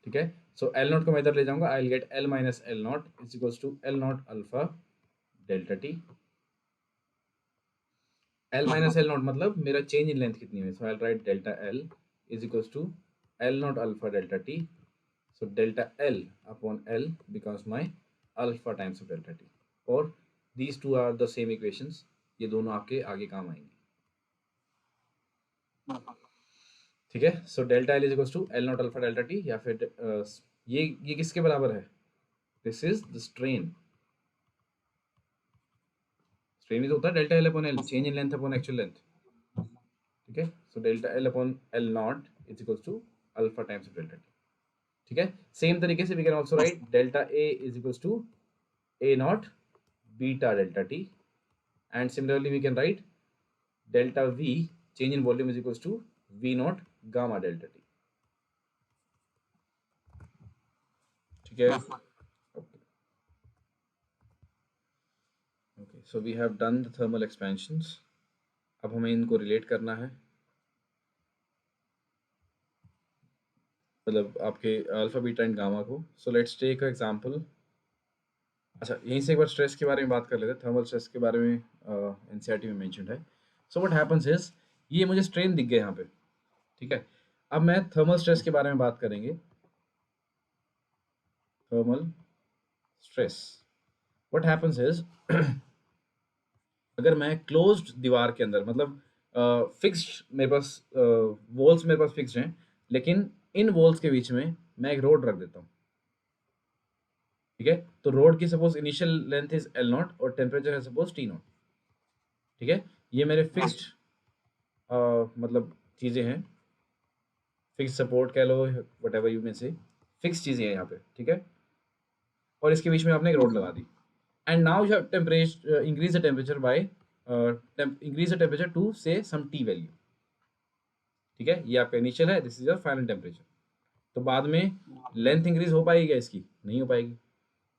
ठीक है। सो एल नॉट को मैं इधर ले जाऊंगा, I will get L minus L not is equals to L not alpha delta T. L minus L naught मतलब मेरा चेंज इन लेंथ कितनी है, so I write delta L is equals to L not alpha delta T. So delta L upon L becomes my alpha times of delta T, और these two are the same equations. ये दोनों आपके आगे काम आएंगे। ठीक है। So delta L is equals to L not alpha delta T, या फिर ये किसके बराबर है, this is the strain. Strain is होता है delta L upon L, change in length upon actual length. ठीक है। So delta L upon L not is equals to alpha times of delta T. ठीक है। सेम तरीके से we can also write delta A is equals to A not beta delta T, and similarly we can write delta V change in volume is equals to V not gamma delta T. ठीक है। Okay, so we have done the thermal expansions. अब हमें इनको relate करना है, मतलब आपके alpha beta and gamma को। So let's take a example. अच्छा, यहीं से एक बार स्ट्रेस के बारे में बात कर लेते हैं। थर्मल स्ट्रेस के बारे में एनसीईआरटी में मेंशन्ड है। सो व्हाट हैपेंस इज, ये मुझे स्ट्रेन दिख गए यहाँ पे। ठीक है। अब मैं थर्मल स्ट्रेस के बारे में बात करेंगे। Thermal stress, what happens is अगर मैं क्लोज्ड दीवार के अंदर, मतलब फिक्स्ड मेरे पास वॉल्स मेरे पास फिक्स्ड हैं, लेकिन इन वॉल्स के बीच में मैं एक रोड रख देता हूँ। ठीक है। तो रोड की suppose initial length is L not और टेम्परेचर है सपोज टी नॉट। ठीक है। ये मेरे फिक्स्ड मतलब चीज़ें हैं, फिक्स सपोर्ट कह लो, वट एवर यू में से फिक्स चीज़ें हैं यहाँ पे। ठीक है। और इसके बीच में आपने एक रोड लगा दी, and now you have temperature increase the temperature by increase the temperature to say some T value. ठीक है। ये आपका इनिशियल है, this is your final temperature. तो बाद में लेंथ इंक्रीज हो पाएगी क्या इसकी, नहीं हो पाएगी।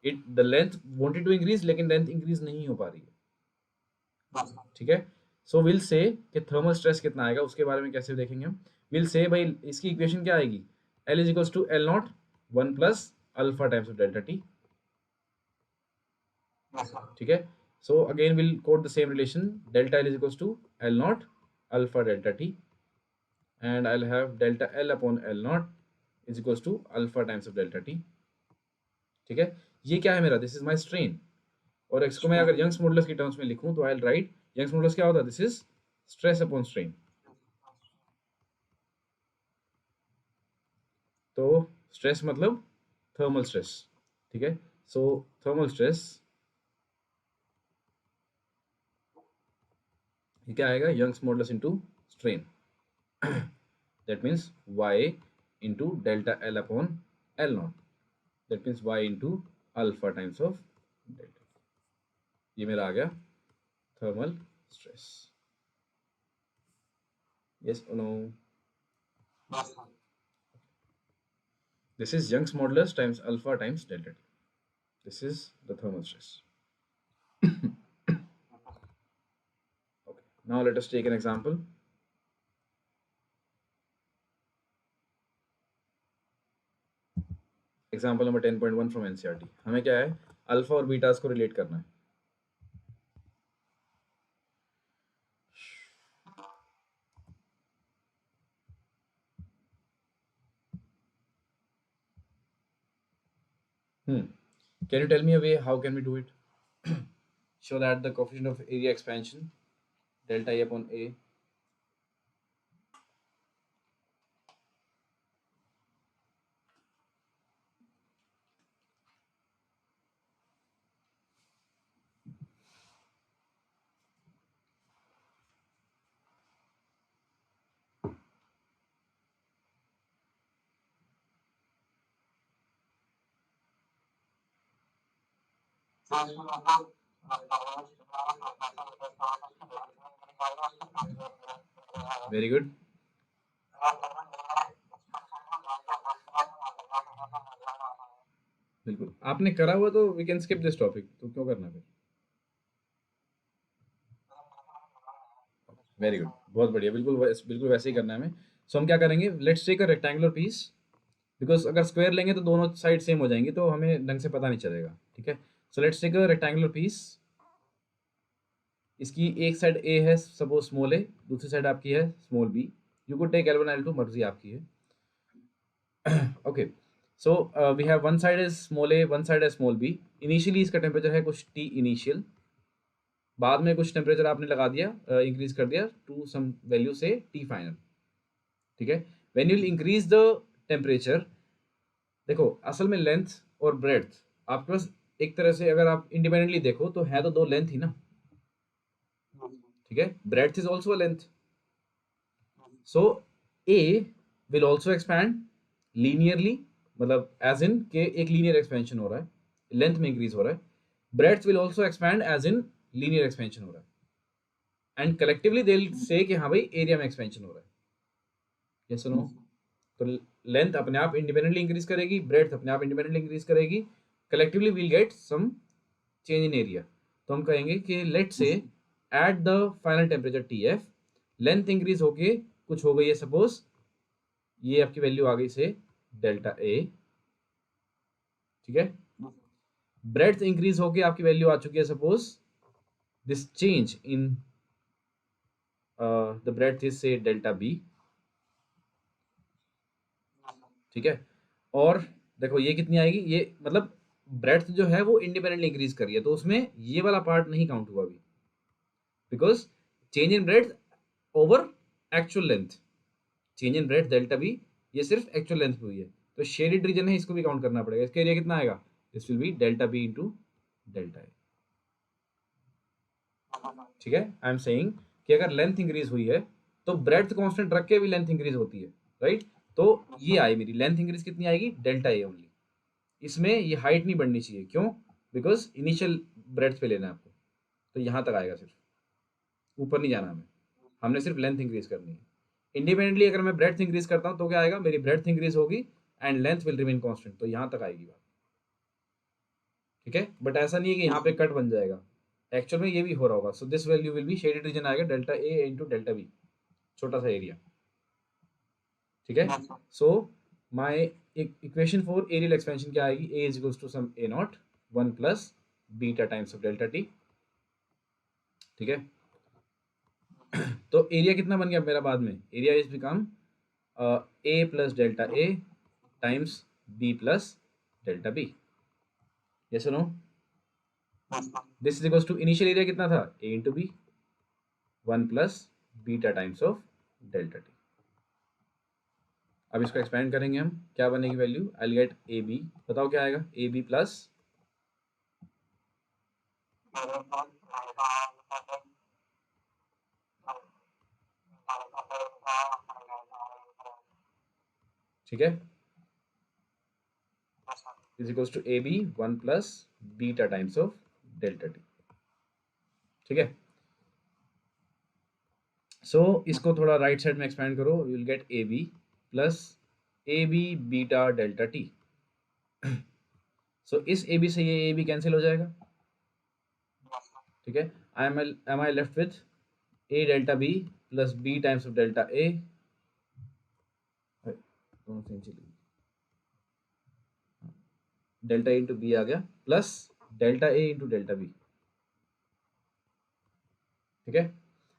It the length wanted to increase, लेकिन लेंथ इंक्रीज नहीं हो पा रही है। ठीक है। सो विल से कि थर्मल स्ट्रेस कितना आएगा, उसके बारे में कैसे देखेंगे हम। विल से भाई इसकी इक्वेशन क्या आएगी, L is equals to L not 1 plus alpha times of delta T. ठीक है। So again will quote the same relation, delta L is equals to L not alpha delta T, and I'll have delta L upon L naught is equals to alpha times of delta t। ठीक है। ये क्या है मेरा, this is my strain. और इसको मैं अगर यंग्स मॉडुलस की टर्म्स में लिखूं तो I will write Young's modulus क्या होता है, this is stress upon strain. तो स्ट्रेस मतलब थर्मल स्ट्रेस, ठीक है। सो थर्मल स्ट्रेस ये क्या आएगा, Young's modulus into strain, that means y into delta L upon L not, that means y into alpha times of delta. ये मेरा आ गया thermal stress. yes or no? Yes, sir. This is Young's modulus times alpha times delta t. This is the thermal stress. Okay, now let us take an example. Example number 10.1 from NCERT. हमें क्या है, alpha और betas को relate करना है। Can you tell me a way how can we do it? Show that the coefficient of area expansion delta A upon A So इसमें मतलब very good. बिल्कुल आपने करा हुआ तो we can skip this topic, तो क्यों करना फिर। वेरी गुड, बहुत बढ़िया, बिल्कुल वैसे ही करना है हमें। सो हम क्या करेंगे, let's take a rectangular piece, because अगर स्क्वायर लेंगे तो दोनों साइड सेम हो जाएंगी, तो हमें ढंग से पता नहीं चलेगा, ठीक है। So let's take a rectangular piece, इसकी एक साइड ए है सपोज स्मॉल ए, दूसरी साइड आपकी है small B, you could take L1 L2, मर्जी आपकी है। Okay, so we have one side is small A, one side है स्मॉल बी। इनिशियली इसका टेम्परेचर है कुछ T इनिशियल, बाद में कुछ टेम्परेचर आपने लगा दिया, इंक्रीज कर दिया टू सम वैल्यू से T फाइनल, ठीक है। When you increase the temperature, देखो असल में लेंथ और ब्रेड्थ आपके पास एक तरह से अगर आप इंडिपेंडेंटली देखो तो है तो दो लेंथ ही ना, ठीक है। Breadth is also a length, so A will also expand linearly, मतलब एज इन के एक लीनियर एक्सपेंशन हो रहा है, लेंथ में इंक्रीज हो रहा है। Breadth will also expand as in linear expansion हो रहा है, and collectively they will say कि हाँ भाई एरिया में एक्सपेंशन हो रहा है, यस और नो। तो लेंथ अपने आप इंडिपेंडेंटली इंक्रीज करेगी, ब्रेड्थ अपने आप इंडिपेंडेंटली इंक्रीज करेगी, collectively will get some change in area. तो हम कहेंगे कि let say at the final temperature Tf length increase होके कुछ हो गई है, सपोज ये आपकी वैल्यू आ गई से डेल्टा ए, ठीक है। ब्रेड्थ इंक्रीज होके आपकी वैल्यू आ चुकी है, suppose this change in the breadth is से डेल्टा बी, ठीक है। और देखो ये कितनी आएगी, ये मतलब ब्रेड्थ जो है वो इंडिपेंडेंटली इंक्रीज कर रही है, तो उसमें ये वाला पार्ट नहीं काउंट हुआ अभी, because change in breadth over actual length, change in breadth delta B, ये सिर्फ एक्चुअल लेंथ पे हुई है, तो शेडेड रीजन है, इसको भी काउंट करना पड़ेगा। इसका एरिया कितना आएगा, this will be delta B into delta A, ठीक है। आई एम सेइंग कि अगर लेंथ इंक्रीज हुई है तो ब्रेड्थ कांस्टेंट रख के भी लेंथ इंक्रीज होती है, राइट। तो ये आई मेरी लेंथ इंक्रीज कितनी आएगी, डेल्टा ए ओनली। इसमें ये हाइट नहीं बढ़नी चाहिए, क्यों, बिकॉज इनिशियल ब्रेड्थ पे लेना है आपको, तो यहाँ तक आएगा, सिर्फ ऊपर नहीं जाना हमें, हमने सिर्फ लेंथ इंक्रीज करनी है। इंडिपेंडेंटली अगर मैं ब्रेड्थ इंक्रीज करता हूँ तो क्या आएगा, मेरी ब्रेड्थ इंक्रीज होगी and length will remain constant, तो यहाँ तक आएगी बात, ठीक है। बट ऐसा नहीं है कि यहाँ पे कट बन जाएगा, एक्चुअल में ये भी हो रहा होगा। So this value will be shaded region आएगा delta A into delta B, छोटा सा एरिया, ठीक है। So my equation for areal expansion क्या आएगी, A is equals to some A naught 1 plus beta times of delta T, ठीक है। तो एरिया कितना बन गया मेरा बाद में, area is become A plus delta A times B plus delta B, yes और no. This is equals to initial area कितना था, A into B 1 plus beta times of delta T. अब इसको एक्सपेंड करेंगे हम, क्या बनेगी value, I get A B, बताओ क्या आएगा, ए बी प्लस ठीक है, is equals to A B 1 plus beta times of delta T, ठीक है। सो इसको थोड़ा राइट साइड में एक्सपेंड करो, you will get A B plus A B beta delta T. So इस ए बी से ये ए बी कैंसिल हो जाएगा, ठीक है। Am I left with A delta B plus B times of delta A, दोनों same चलेगी, delta A into B आ गया plus delta A into delta B, ठीक है।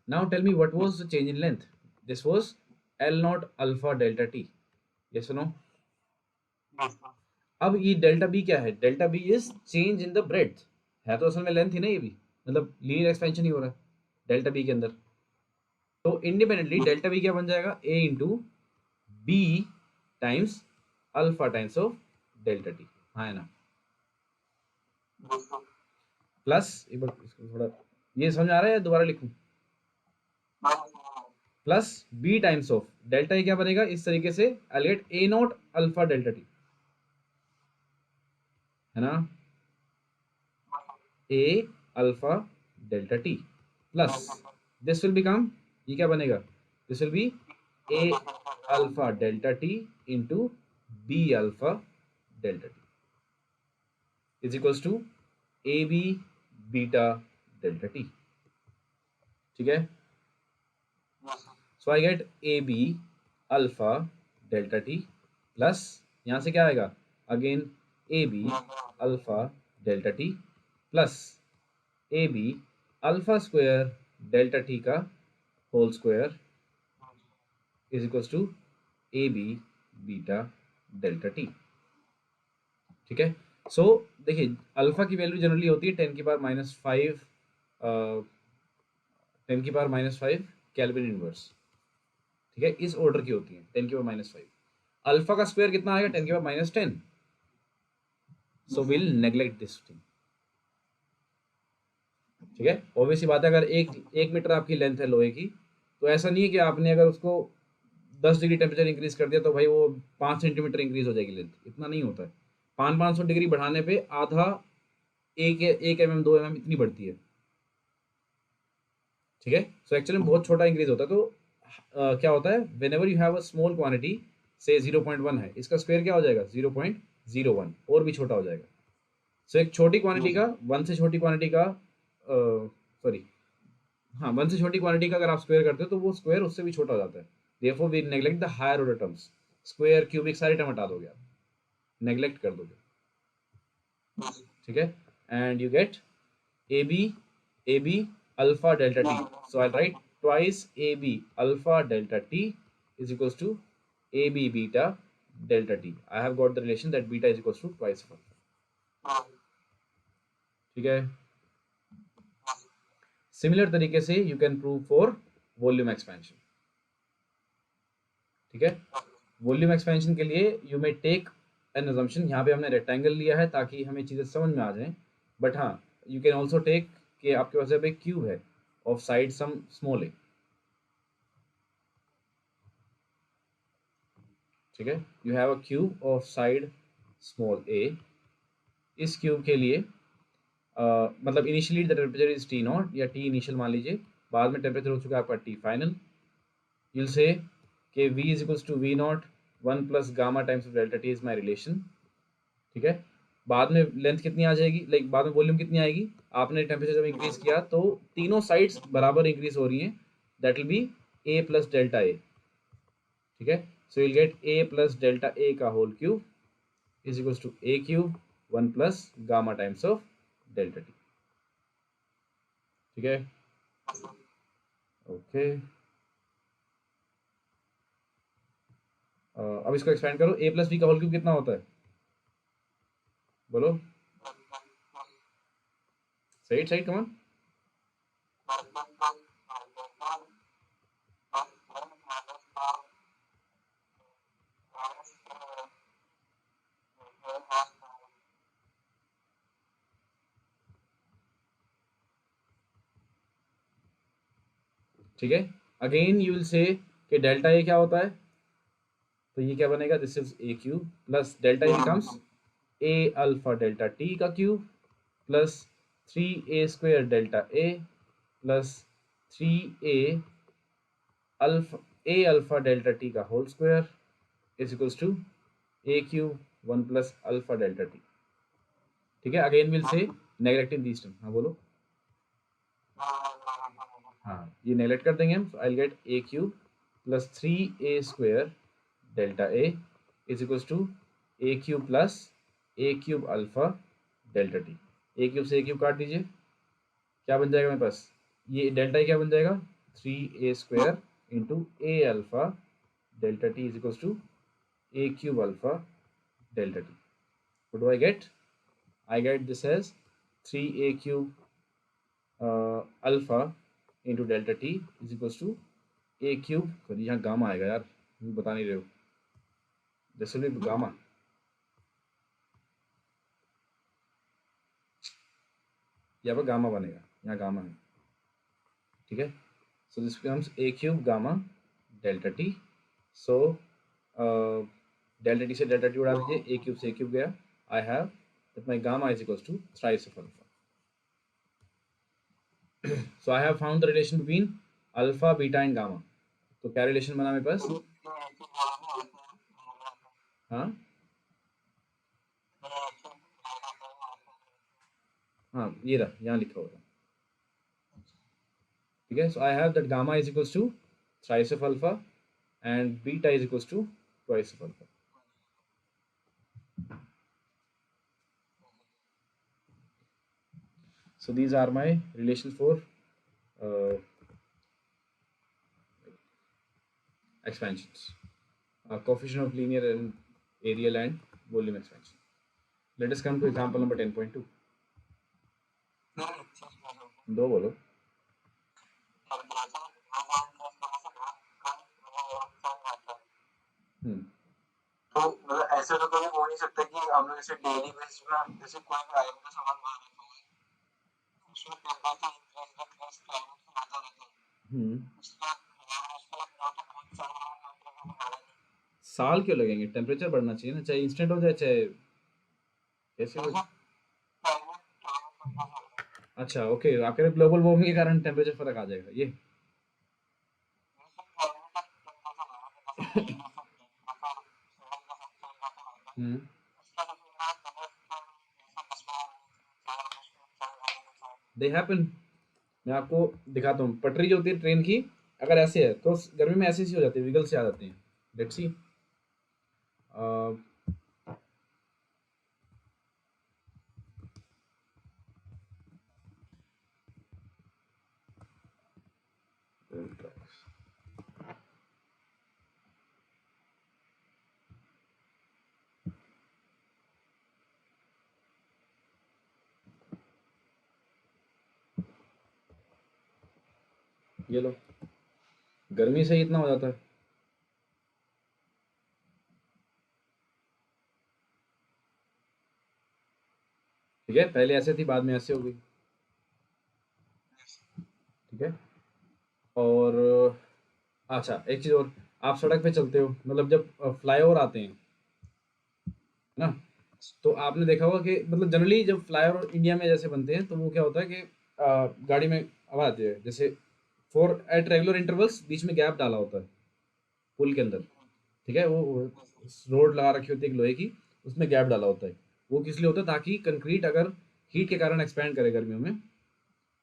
Now tell me what was the change in length, this was L not alpha delta T, yes no. अब ये delta B क्या है, delta B is change in the breadth, है तो असल में लेंथ ही ना ये भी, मतलब लीनियर एक्सपेंशन ही हो रहा है डेल्टा बी के अंदर। तो इंडिपेंडेंटली डेल्टा बी क्या बन जाएगा, A into B times alpha times of delta T, हाँ है ना। प्लस एक बार इसको थोड़ा, ये समझ आ रहा है, दोबारा लिखूं, plus B times of delta A क्या बनेगा इस तरीके से, I get A naught alpha delta T, है ना, A alpha delta T plus this will become, ये क्या बनेगा, this will be A alpha delta T into B alpha delta T is equals to A B beta delta T, ठीक है। So I get A B alpha delta T plus यहाँ से क्या आएगा, again A B alpha delta T plus A B alpha square delta T का whole square is equals to A B beta delta T, ठीक है। सो देखिए alpha की value generally होती है 10⁻⁵ 10⁻⁵ केल्विन इनवर्स, ठीक है, इस ऑर्डर की होती है 10⁻⁵। अल्फा का स्क्वायर कितना आएगा, 10⁻⁻10। So will neglect this thing, ठीक है। ऑब्वियस बात है, अगर एक मीटर आपकी लेंथ है लोहे की, तो ऐसा नहीं है कि आपने अगर उसको 10 डिग्री टेम्परेचर इंक्रीज कर दिया तो भाई वो 5 सेंटीमीटर इंक्रीज हो जाएगी लेंथ, इतना नहीं होता है। 500 डिग्री बढ़ाने पे आधा, एक mm 2 mm इतनी बढ़ती है, ठीक है। सो एक्चुअली में बहुत छोटा इंक्रीज होता है। तो क्या होता है, when ever you have a small quantity, से 0.1 है, इसका स्क्वायर क्या हो जाएगा 0.01, और भी छोटा हो जाएगा। सो एक छोटी क्वांटिटी का, वन से छोटी क्वांटिटी का, सॉरी, हाँ, वन से छोटी क्वांटिटी का अगर आप स्क्वायर करते हो तो वो स्क्वायर उससे भी छोटा हो जाता है। Therefore we neglect the higher order terms, square cubic सारे टर्म हटा दोगे आप, नेग्लेक्ट कर दोगे, ठीक है। And you get A B alpha delta T, so I write twice A B alpha delta T is equals to A B beta delta T. I have got the relation that beta is equals to twice of alpha, ठीक है। Similar तरीके से you can prove for volume expansion, ठीक है। Volume expansion के लिए you may take an assumption, यहाँ पे हमने रेक्टेंगल लिया है ताकि हमें चीज़ें समझ में आ जाएं, बट हाँ यू कैन ऑल्सो टेक कि आपके पास एक क्यूब है of side some small A, ठीक है, you have a cube of side small A. इस क्यूब के लिए मतलब initially the temperature is T naught, या टी इनिशियल मान लीजिए, बाद में टेम्परेचर हो चुका है आपका टी फाइनल, you'll say कि v is equals to V naught 1 plus gamma times of delta T is my relation, ठीक है। बाद में लेंथ कितनी आ जाएगी, लाइक बाद में वॉल्यूम कितनी आएगी, आपने टेम्परेचर जब इंक्रीज किया तो तीनों साइड्स बराबर इंक्रीज हो रही हैं, that will be A plus delta A, ठीक है। So will get A plus delta A का whole cube is equals to A cube 1 plus gamma times of delta T, ठीक है, ओके। अब इसको एक्सपेंड करो, ए प्लस बी का whole cube कितना होता है, बोलो, सही कमान, ठीक है। अगेन यू विल से कि डेल्टा ए क्या होता है, तो ये क्या बनेगा, this is A cube plus delta A becomes A alpha delta T का cube plus 3a² delta A plus 3a alpha delta T का whole square is equals to A cube 1 plus alpha delta T. ठीक है, again will say नेगलेक्टिंग this term. हाँ बोलो। हाँ, ये neglect कर देंगे हम, I will get A cube plus 3a² delta A is equals to A cube plus A cube alpha delta T. A cube से ए क्यूब काट दीजिए, क्या बन जाएगा मेरे पास, ये डेल्टा ए क्या बन जाएगा, 3a² into A alpha delta T is equals to A cube alpha delta T. What do I get, I get this as 3a cube alpha into delta T is equals to A cube, कभी यहाँ gamma आएगा यार, तुम बता नहीं रहे हो, जैसे भी गामा, यहाँ पर गामा बनेगा, यहाँ गामा है। ठीक है, so this becomes a cube gamma delta T. So delta T से डेल्टा टी उड़ा दीजिए, ए क्यूब से ए क्यूब गया, I have that my gamma is equals to thrice of alpha. So I have found the relation between alpha, beta and gamma. तो क्या relation बना मेरे पास, हाँ हाँ ये रहा, यहाँ लिखा होगा। ठीक है, so I have that gamma is equals to thrice of alpha and beta is equals to twice of alpha. So these are my relations for expansions, coefficient of linear and areal and volume expansion. Let us come to example number 10.2. दो बोलो। तो मतलब ऐसे तो कभी हो नहीं सकता कि हम लोग जैसे डेली बेसिस में जैसे कोई भी आइटम का सामान बाहर रखा हुआ है, उसमें टेम्परेचर इंक्रीज डिक्रीज क्लाइमेट आता रहता है, उसका बहुत सारा साल क्यों लगेंगे, टेम्परेचर बढ़ना चाहिए ना, चाहे इंस्टेंट हो जाए चाहे कैसे हो। अच्छा ओके, आपके ग्लोबल वार्मिंग के कारण टेम्परेचर फर्क आ जाएगा ये। दे हैपन, मैं आपको दिखाता हूँ, पटरी जो होती है ट्रेन की, अगर ऐसे है तो गर्मी में ऐसे हो जाती है, विगल से आ जाते हैं। लेट्स सी, ये लो, गर्मी से ही इतना हो जाता है। ठीक है, पहले ऐसे थी, बाद में ऐसे हो गई। ठीक है, और अच्छा एक चीज़ और, आप सड़क पे चलते हो, मतलब जब फ्लाईओवर आते हैं ना, तो आपने देखा होगा कि मतलब जनरली जब फ्लाईओवर इंडिया में जैसे बनते हैं तो वो क्या होता है कि गाड़ी में आवाज़ आती है, जैसे फॉर एट रेगुलर इंटरवल्स बीच में गैप डाला होता है पुल के अंदर। ठीक है, वो रोड लगा रखी होती है एक लोहे की, उसमें गैप डाला होता है। वो किस लिए होता है, ताकि कंक्रीट अगर हीट के कारण एक्सपैंड करे गर्मियों में,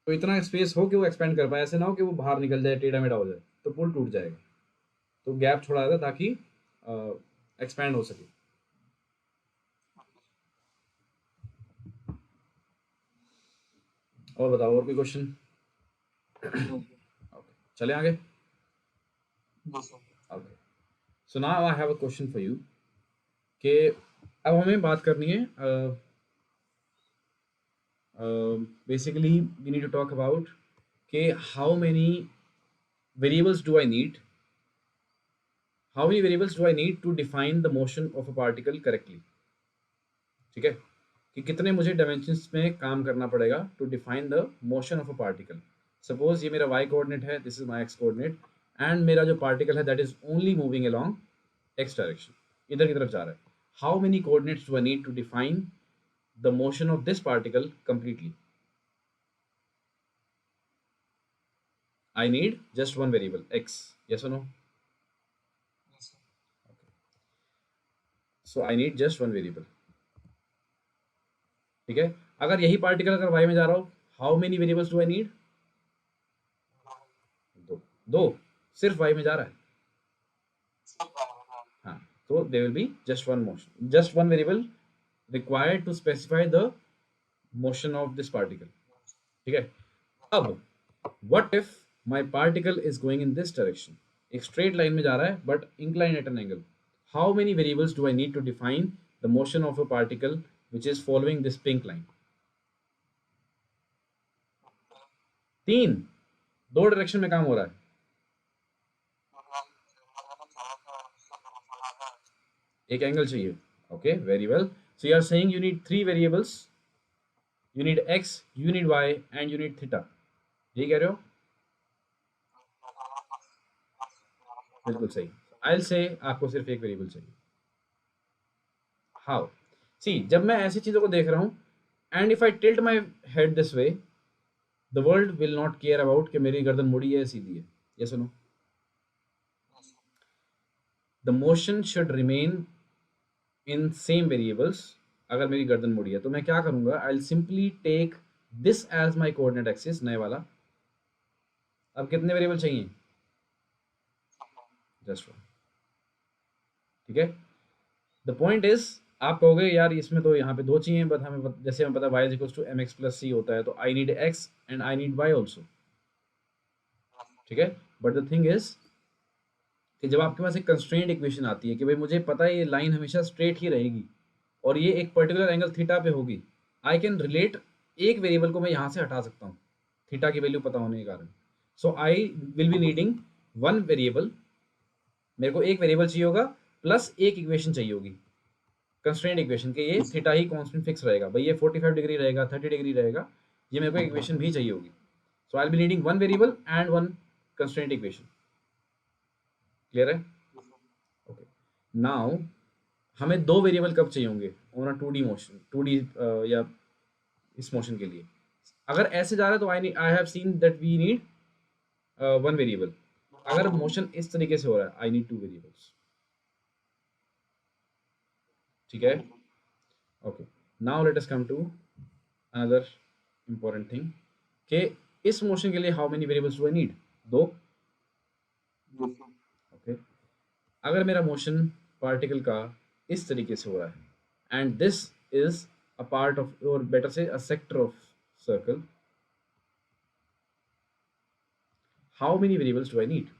तो इतना स्पेस हो कि वो एक्सपेंड कर पाए, ऐसे ना हो कि वो बाहर निकल जाए, टेढ़ा मेढ़ा हो जाए, तो पुल टूट जाएगा। तो गैप छोड़ा जाता है ताकि एक्सपैंड हो सके। और बताओ, और कोई क्वेश्चन? चले आगे। Okay, so now I have a question for you कि अब हमें बात करनी है, basically we need to talk about कि how many variables do I need, how many variables do I need to define the motion of a particle correctly. ठीक है, कि कितने मुझे डायमेंशंस में काम करना पड़ेगा to define the motion of a particle. Suppose ये मेरा y कोऑर्डिनेट है, this is my x coordinate, and मेरा जो पार्टिकल है that is only moving along x direction, इधर की तरफ जा रहा है. How many coordinates do I need to define the motion of this particle completely? I need just one variable x. Yes or no? Yes, sir. So I need just one variable. ठीक है. अगर यही particle अगर y में जा रहा हो, how many variables do I need? दो. दो सिर्फ y में जा रहा है. हाँ, तो there will be just one motion, just one variable required to specify the motion of this particle. ठीक है. अब what if my particle is going in this direction? एक straight line में जा रहा है but inclined at an angle. How many variables do I need to define the motion of a particle which is following this pink line? 3. दो direction में काम हो रहा है. एक एंगल चाहिए. Okay, very well. So you are saying you need 3 variables. You need x, you need y and you need theta. यही कह रहे हो? बिल्कुल सही. आई से आपको सिर्फ एक वेरिएबल चाहिए. हाउ? सी, जब मैं ऐसी चीज़ों को देख रहा हूँ and if I tilt my head this way, the world will not care about कि मेरी गर्दन मुड़ी है सीधी है. ये सुनो, the motion should remain in same variables. अगर मेरी गर्दन मुड़ी है तो मैं क्या करूंगा? I will simply take this as my coordinate axis, नए वाला. अब कितने वेरिएबल चाहिए? Just one. ठीक है. द पॉइंट इज, आप कहोगे यार इसमें तो यहाँ पे दो चाहिए, बट हमें जैसे हमें पता y is equal to M X plus C होता है, तो I need x and I need y also. ठीक है. बट द थिंग इज कि जब आपके पास एक कंस्ट्रेंट इक्वेशन आती है कि भाई मुझे पता है ये लाइन हमेशा स्ट्रेट ही रहेगी और ये एक पर्टिकुलर एंगल थीटा पे होगी, आई कैन रिलेट एक वेरिएबल को मैं यहाँ से हटा सकता हूँ थीटा की वैल्यू पता होने के कारण. So I will be needing one variable. मेरे को एक वेरिएबल चाहिए होगा प्लस एक इक्वेशन चाहिए होगी, कंस्ट्रेंट इक्वेशन के ये थीटा ही कांस्टेंट फिक्स रहेगा भाई, ये 45 डिग्री रहेगा, 30 डिग्री रहेगा, ये मेरे को इक्वेशन भी चाहिए होगी. So I will be needing one variable and one constraint equation. Clear है? ओके. नाउ हमें दो वेरिएबल कब चाहिए होंगे on a 2D motion, 2D या इस मोशन के लिए. अगर ऐसे जा रहा है तो I have seen that we need one variable. अगर मोशन इस तरीके से हो रहा है आई नीड टू वेरिएबल्स. ठीक है. Okay. Now let us come to another important thing कि इस मोशन के लिए how many variables do I need? दो. ओके. अगर मेरा मोशन पार्टिकल का इस तरीके से हो रहा है and this is a part of, और बेटर से a sector of circle, how many variables do I need?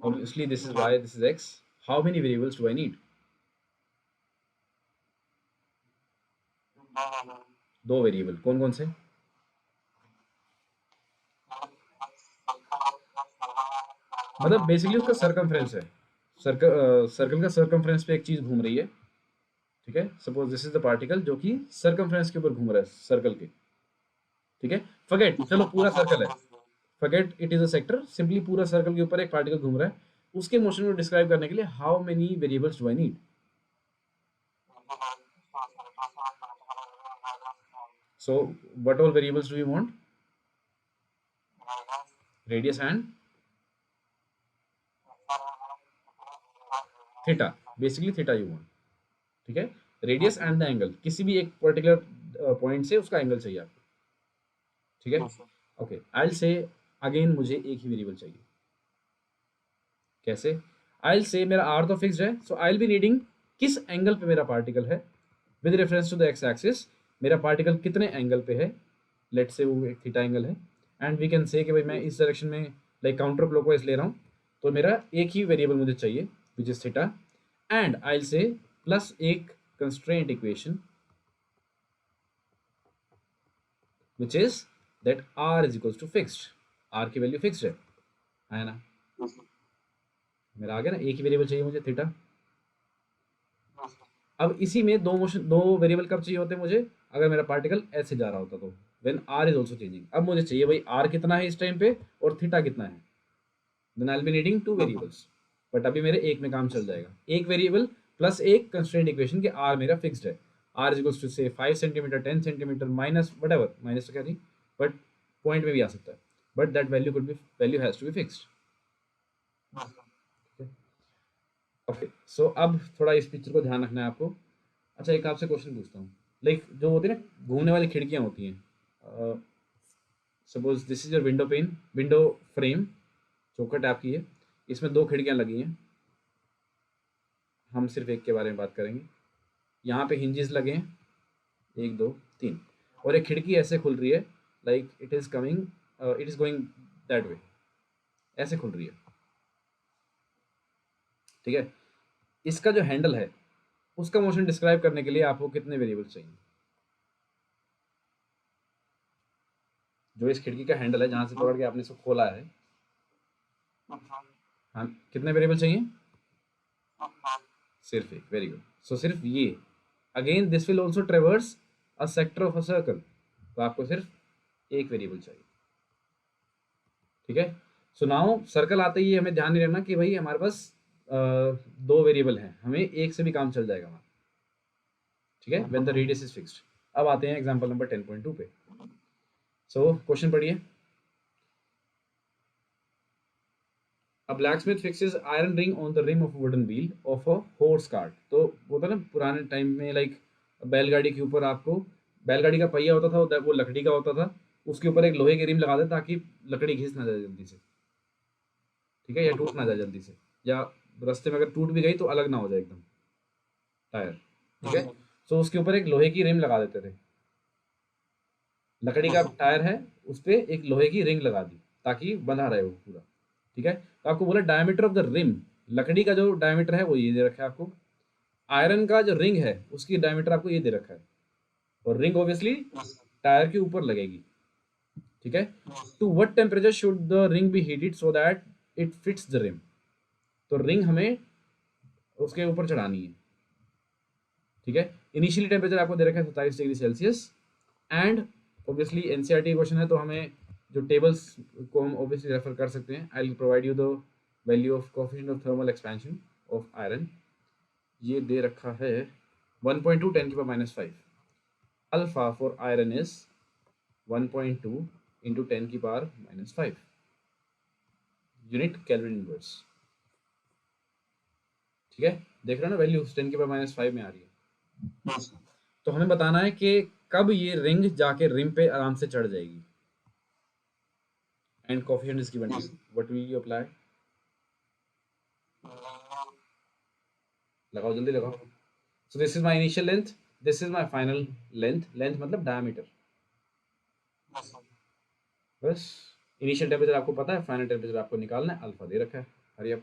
Obviously this is y, this is x. How many variables do I need? दो वेरिएबल. कौन कौन से? मतलब basically उसका circumference है. Circle का सर्कमफ्रेंस पे एक चीज घूम रही है. ठीक है. Suppose this is the particle जो कि सर्कमफ्रेंस के ऊपर घूम रहा है सर्कल के. ठीक है. फॉरगेट, चलो पूरा सर्कल है, forget it is a sector, simply पूरा सर्कल के ऊपर एक पार्टिकल घूम रहा है, उसके मोशन को डिस्क्राइब करने के लिए how many variables do I need? So what all variables do you want? Radius and theta. Basically theta you want. ठीक है. रेडियस एंड द एंगल, किसी भी एक पर्टिकुलर पॉइंट से उसका एंगल चाहिए आपको. ठीक है. ओके. आई से अगेन मुझे एक ही वेरिएबल चाहिए. कैसे? आई से मेरा आर तो फिक्स्ड है, so I will be needing किस एंगल पे मेरा पार्टिकल है with reference to the X axis. मेरा पार्टिकल कितने एंगल पे है? लेट से वो एक थीटा एंगल है एंड वी कैन से कि भाई मैं इस डायरेक्शन में लाइक काउंटर क्लॉकवाइज ले रहा हूँ, तो मेरा एक ही वेरिएबल मुझे चाहिए which is theta. And I say plus एक constraint equation which is that R is equals to fixed. R की वैल्यू फिक्स्ड है ना? मेरा आ गया ना. एक ही वेरिएबल चाहिए मुझे थीटा. अब इसी में दो वेरिएबल कब चाहिए होते हैं मुझे, अगर मेरा पार्टिकल ऐसे जा रहा होता तो when R is also changing. अब मुझे चाहिए भाई आर कितना है इस टाइम पे और थीटा कितना है, then I will be needing two variables. But अभी मेरे एक में काम चल जाएगा, एक वेरिएबल प्लस एक कंस्ट्रेंट इक्वेशन के आर मेरा फिक्स्ड है, R is equals to say 5 centimetre 10 centimetre minus whatever, minus तो क्या थी बट पॉइंट में भी आ सकता है, but that value could be value has to be fixed. Okay so अब थोड़ा इस पिक्चर को ध्यान रखना है आपको। अच्छा एक आपसे क्वेश्चन पूछता हूँ, लाइक जो होती है ना घूमने वाली खिड़कियाँ होती हैं, suppose this is your window pane, window frame, चौखट आपकी है, इसमें दो खिड़कियाँ लगी हैं, हम सिर्फ एक के बारे में बात करेंगे। यहाँ पे हिंजेस लगे हैं, एक दो तीन, और एक खिड़की ऐसे खुल रही है, like it is coming, it is going that way, ऐसे खुल रही है, ठीक है। इसका जो हैंडल है उसका मोशन डिस्क्राइब करने के लिए आपको कितने वेरिएबल्स चाहिए, जो इस खिड़की का हैंडल है जहाँ से पकड़ के आपने इसको खोला है, हाँ कितने वेरिएबल चाहिए, सिर्फ एक, वेरी गुड। सो सिर्फ ये, again this will also ट्रेवर्स a sector of a circle, तो आपको सिर्फ एक वेरिएबल चाहिए, ठीक है। सो नाउ सर्कल आते ही हमें ध्यान नहीं रखना कि भाई हमारे पास दो वेरिएबल हैं, हमें एक से भी काम चल जाएगा हमारा, ठीक है, when the radius is fixed. अब आते हैं एग्जांपल नंबर 10.2 पे। सो क्वेश्चन पढ़िए, A blacksmith fixes iron ring on the rim of a wooden wheel of a horse cart। तो वो था ना पुराने टाइम में, लाइक बैलगाड़ी के ऊपर आपको, बैलगाड़ी का पहिया होता था वो लकड़ी का होता था, उसके ऊपर एक लोहे की रिम लगा दे ताकि लकड़ी घिस ना जाए जल्दी से, ठीक है, या टूट ना जाए जल्दी से, या रास्ते में अगर टूट भी गई तो अलग ना हो जाए एकदम टायर, ठीक है। तो उसके ऊपर एक लोहे की रिम लगा देते थे, लकड़ी का टायर है उस पर एक लोहे की रिंग लगा दी ताकि बंधा रहे वो पूरा, ठीक है। तो आपको बोला डायमीटर ऑफ द रिम, लकड़ी का जो डायमीटर है वो ये दे रखा है आपको, आयरन का जो रिंग है उसकी डायमीटर आपको ये दे रखा है, और रिंग ऑब्वियसली टायर के ऊपर लगेगी, ठीक है। To what temperature should the ring be heated so that it fits the rim, तो रिंग हमें उसके ऊपर चढ़ानी है, ठीक है। इनिशियली टेम्परेचर आपको दे रखा है 27 degree Celsius, and obviously NCERT question है तो हमें जो टेबल्स को हम ऑब्वियसली रेफर कर सकते हैं। I will provide you the value of coefficient of thermal expansion of iron, ये दे रखा है 1.2 10 की power -5, alpha for iron is 1.2 into 10 की पावर -5 यूनिट केल्विन इनवर्स, ठीक है। देख रहे हो ना वैल्यू 10 की पावर -5 में आ रही है। तो हमें बताना है कि कब ये रिंग जाके रिम पे आराम से चढ़ जाएगी, and coefficient is given, what will you apply, लगाओ जल्दी लगाओ। So this is my initial length, this is my final length, length मतलब डायमीटर, बस। इनिशियल टेम्परेचर आपको पता है, फाइनल टेम्परेचर आपको निकालना है, अल्फा दे रखा है, हरी अप।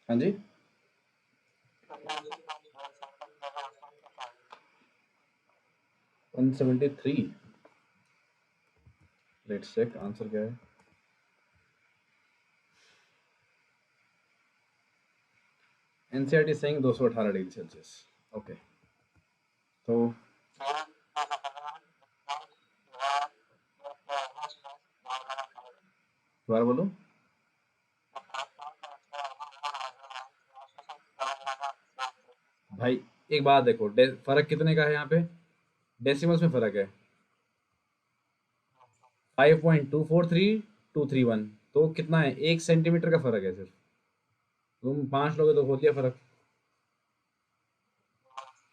हाँ जी 173, लेट्स चेक आंसर क्या है। NCERT saying 218 degree Celsius, okay. तो दोबारा बोलो, भाई एक बात देखो, फर्क कितने का है यहाँ पे, डेसिमल्स में फर्क है, 5.243231, तो कितना है, 1 सेंटीमीटर का फर्क है सिर्फ, तुम 5 लोगे तो हो गया फर्क,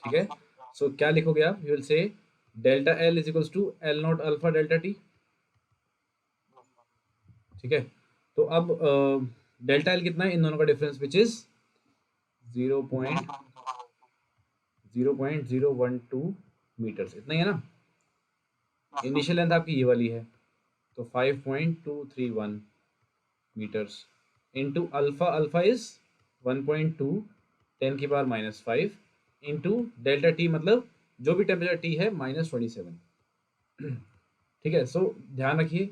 ठीक है। सो क्या लिखोगे आप, you will say delta L is equals to L not alpha delta T, ठीक है। तो अब डेल्टा एल कितना है इन दोनों का डिफरेंस, विच इज 0.012 मीटर्स, इतना ही है ना। इनिशियल लेंथ आपकी ये वाली है, तो 5.231 metres into alpha, alpha is 1.2 10 की पावर -5 इंटू डेल्टा टी, मतलब जो भी टेम्परेचर टी है -27, ठीक है। सो ध्यान रखिए,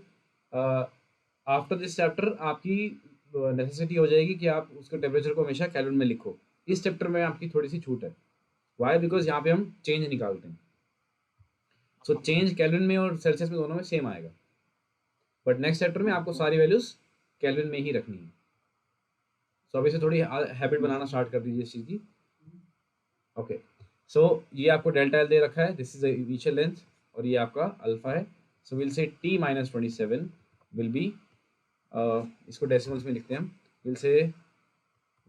आफ्टर दिस चैप्टर आपकी नेसेसिटी हो जाएगी कि आप उसके टेम्परेचर को हमेशा केल्विन में लिखो। इस चैप्टर में आपकी थोड़ी सी छूट है। वाई? बिकॉज यहाँ पे हम चेंज निकालते हैं। सो चेंज केल्विन में और सेल्सियस में दोनों में सेम आएगा, बट नेक्स्ट चैप्टर में आपको सारी वैल्यूज केल्विन में ही रखनी है। सो अभी से थोड़ी हैबिट बनाना स्टार्ट कर दीजिए इस चीज़ की। ओके, सो ये आपको डेल्टा एल दे रखा है, this is the initial length, और ये आपका अल्फा है। सो विल से t माइनस 27 विल बी, इसको डेसिमल्स में लिखते हैं हम, विल से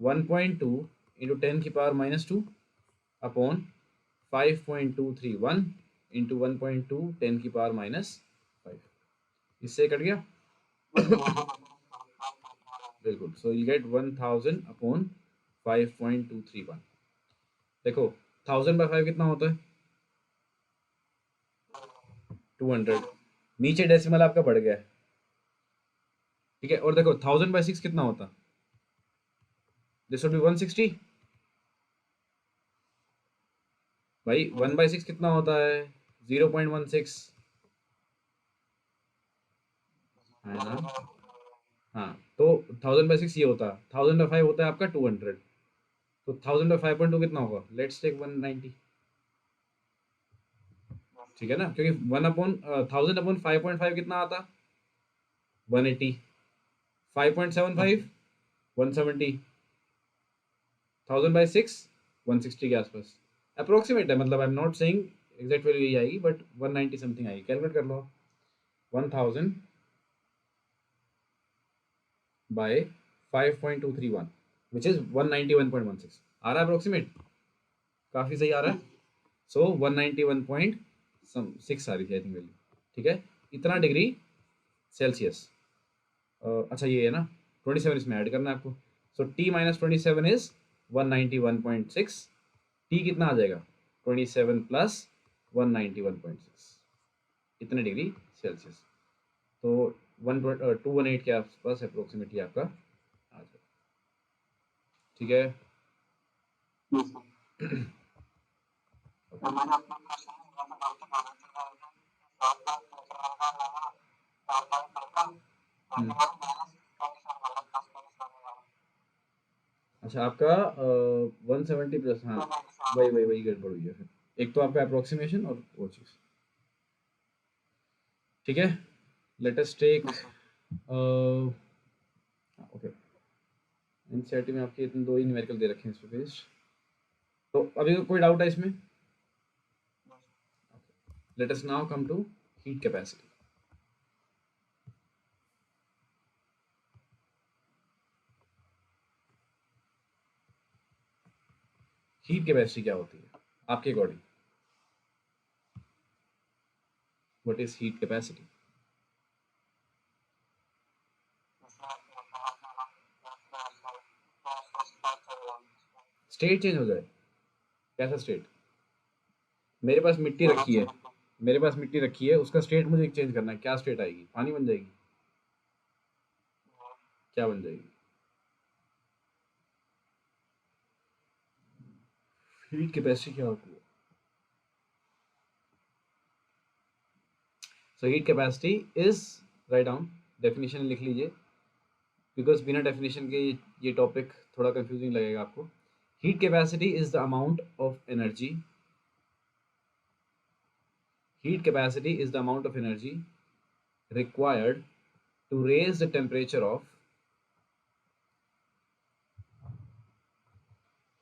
1.2 इंटू 10 की पावर माइनस 2 अपॉन 5.231 इंटू 1.2 10 की पावर माइनस 5। इससे कट गया बिल्कुल। So you get 1000 upon 5.231। देखो 1000 बाय 5 कितना होता है? 200। नीचे डेसिमल आपका बढ़ गया है, ठीक है। और देखो 1000 बाय 6 कितना होता? This would be 160। भाई 1 बाय 6 कितना होता है? 0.16 है ना? हाँ, तो 1000 बाय 6 ये होता है, 1000 बाय 5 होता है आपका 200। तो 1000 बाय 5.2 कितना होगा? लेट्स टेक 190, ठीक है ना, क्योंकि 1000 अपॉन 5.5 कितना आता? 180। 5.75 170। 1000 बाय 6 160 के आसपास अप्रोक्सीमेट है, मतलब आई am not saying exact value यही आएगी, बट 190 समथिंग आएगी। कैलकुलेट कर लो। 1000 बाय 5.231 विच इज 191.16 आ रहा है अप्रोक्सीमेट, काफ़ी सही आ रहा है। सो 191.6 आ रही थी आई थिंक वैल्यू, ठीक है। इतना डिग्री सेल्सियस। अच्छा ये है ना, 27 इसमें ऐड करना है आपको। सो t माइनस 27 इज 191.6। t कितना आ जाएगा? 27 प्लस 191.6, इतने डिग्री सेल्सियस। तो 218 के आसपास अप्रोक्सीमेटली आपका आ जाएगा, ठीक है। अच्छा आपका 170 प्लस, हाँ वही वही वही गड़बड़ हुई है फिर। एक तो आपका अप्रोक्सीमेशन और वो चीज़, ठीक है। Let us take okay, NCERT में आपके इतने दो ही न्यूमेरिकल दे रखे हैं इस पे पेज। तो अभी कोई डाउट है इसमें? Let us now come to heat capacity. Heat capacity क्या होती है आपके according? What is heat capacity? State change हो जाए? कैसा स्टेट? मेरे पास मिट्टी रखी है, मेरे पास मिट्टी रखी है, उसका स्टेट मुझे चेंज करना है, क्या स्टेट आएगी? पानी बन जाएगी? क्या बन जाएगी? हीट कैपेसिटी क्या होती है? So heat capacity is, write down, definition लिख लीजिए, बिकॉज बिना डेफिनेशन के ये टॉपिक थोड़ा कंफ्यूजिंग लगेगा आपको। Heat capacity is the amount of energy, heat capacity is the amount of energy required to raise the temperature of,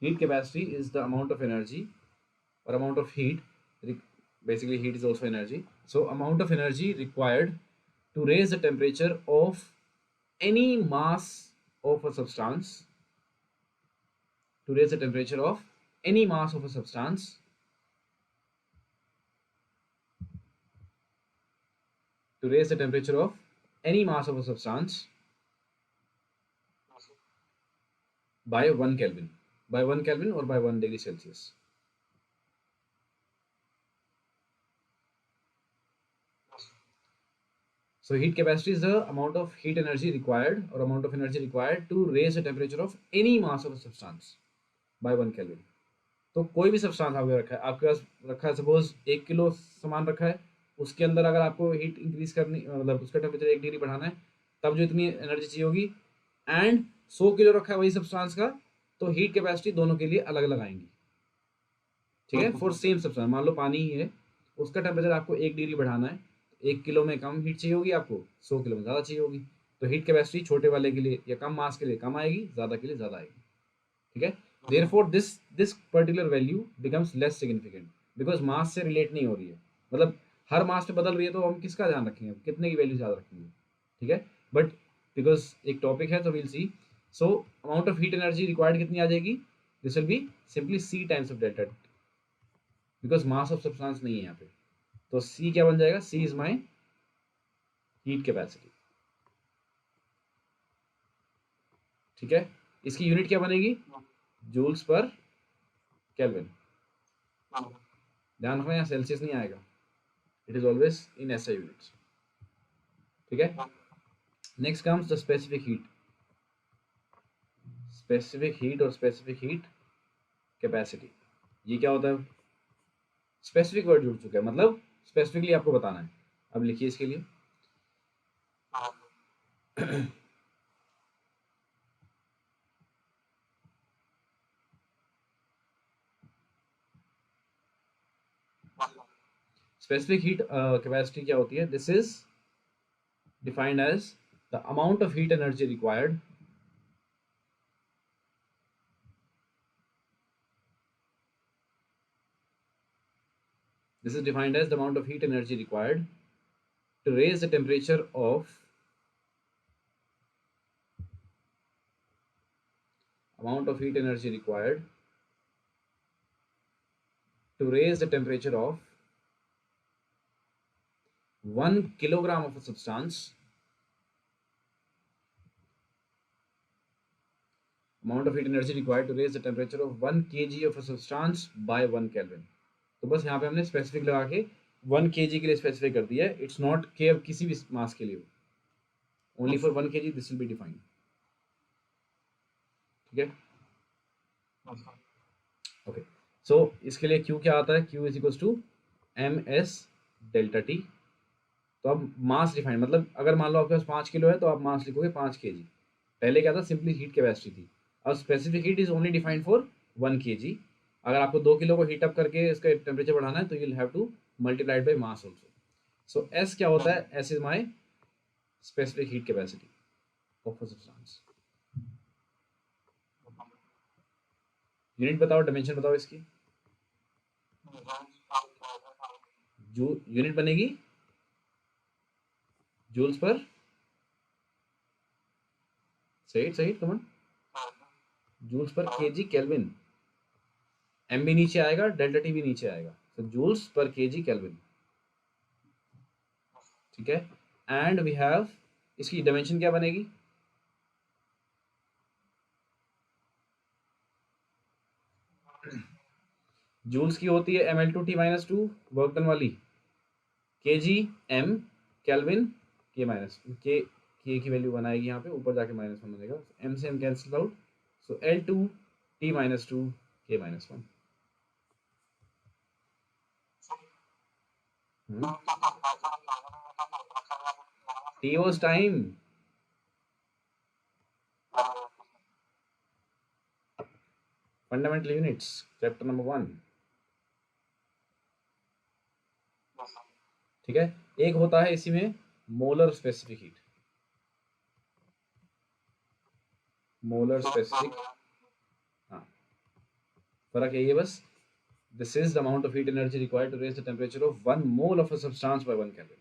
heat capacity is the amount of energy or amount of heat, basically heat is also energy, so amount of energy required to raise the temperature of any mass of a substance, to raise the temperature of any mass of a substance to raise the temperature of any mass of a substance by 1 Kelvin, by 1 Kelvin or by 1 degree Celsius. So heat capacity is the amount of heat energy required or amount of energy required to raise the temperature of any mass of a substance by 1 Kelvin. तो कोई भी substance आपके पास रखा है, suppose 1 kilo सामान रखा है, उसके अंदर अगर आपको हीट इंक्रीज करनी, मतलब उसका टेम्परेचर 1 डिग्री बढ़ाना है, तब जो इतनी एनर्जी चाहिए होगी, एंड 100 किलो रखा है वही सब्सटेंस का, तो हीट कैपेसिटी दोनों के लिए अलग अलग आएंगी, ठीक है। फॉर सेम सब्सटेंस, मान लो पानी ही है, उसका टेम्परेचर आपको 1 डिग्री बढ़ाना है, 1 किलो में कम हीट चाहिए होगी आपको, 100 किलो में ज़्यादा चाहिए होगी, तो हीट कैपेसिटी छोटे वाले के लिए या कम मास के लिए कम आएगी, ज़्यादा के लिए ज़्यादा आएगी, ठीक है। Therefore this particular value becomes less significant because mass से रिलेट नहीं हो रही है, मतलब हर मास पे बदल रही है, तो हम किसका ध्यान रखेंगे, कितने की वैल्यू ज़्यादा रखेंगे, ठीक है। बट बिकॉज एक टॉपिक है तो will see, so amount of heat energy required कितनी आ जाएगी, this will be simply C times of delta, because mass of substance नहीं है यहाँ पे, तो सी क्या बन जाएगा, C is my heat capacity, ठीक है। इसकी यूनिट क्या बनेगी, जूल्स पर केल्विन, ध्यान रखना यहाँ सेल्सियस नहीं आएगा, it is always in SI units, ठीक है। Next comes the specific heat, specific heat और स्पेसिफिक हीट कैपेसिटी, ये क्या होता है, स्पेसिफिक वर्ड जुड़ चुका है, मतलब स्पेसिफिकली आपको बताना है। अब लिखिए इसके लिए, स्पेसिफिक हीट कैपेसिटी क्या होती है, this is defined as the amount of heat energy required this is defined as the amount of heat energy required to raise the temperature of amount of heat energy required to raise the temperature of 1 kilogram of a substance, amount of heat energy required to raise the temperature of 1 kg of a substance by 1 Kelvin। तो बस यहाँ पे हमने specific लगा के 1 kg के लिए specify कर दिया है, इट्स नॉट के अब किसी भी मास के लिए, only for 1 kg this will be defined, ठीक है। ओके, सो इसके लिए Q क्या आता है, Q is equals to M S delta T. तो अब मास डिफाइन, मतलब अगर मान लो आपके पास 5 किलो है तो आप मास लिखोगे 5 kg, पहले क्या था, सिंपली हीट कैपेसिटी थी, अब specific heat is only defined for 1 kg। अगर आपको 2 किलो को हीट अप करके इसका टेम्परेचर बढ़ाना है तो you will have to multiplied by mass also. So S क्या होता है, S is my specific heat capacity of a substance. Unit बताओ, डायमेंशन बताओ इसकी, जो यूनिट बनेगी जूल्स पर, सही सही come on, joules per KG kelvin, M भी नीचे आएगा, डेल्टा टी भी नीचे आएगा, तो जूल्स पर केजी केल्विन, ठीक है। एंड वी हैव, इसकी डायमेंशन क्या बनेगी, जूल्स की होती है ml2t-2 वर्क डन वाली, kg m केल्विन के माइनस के की वैल्यू बनाएगी यहाँ पे, ऊपर जाके -1 बनेगा, m से m cancel out, so L2t-2 k-1, t was time, fundamental units chapter number 1, ठीक है। एक होता है इसी में molar specific heat, molar specific, हाँ फर्क यही है बस, this is the amount of heat energy required to raise the temperature of 1 mole of a substance by 1 kelvin,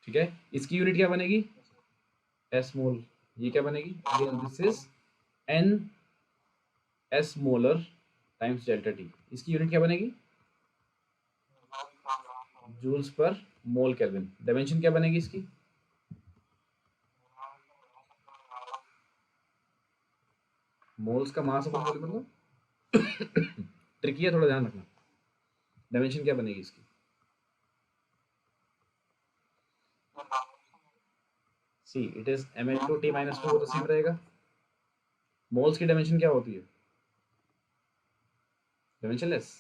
ठीक है। इसकी यूनिट क्या बनेगी, एस मोल, ये क्या बनेगी, this is an S molar times delta T, इसकी यूनिट क्या बनेगी, जूल्स पर मोल केल्विन, डायमेंशन क्या बनेगी इसकी, मोल्स का मास अपॉन वॉल्यूम, मतलब ट्रिकी है, थोड़ा ध्यान रखना, डायमेंशन क्या बनेगी इसकी, सी इट इज ml2t-2, तो सेम रहेगा। मोल्स की डायमेंशन क्या होती है, dimensionless.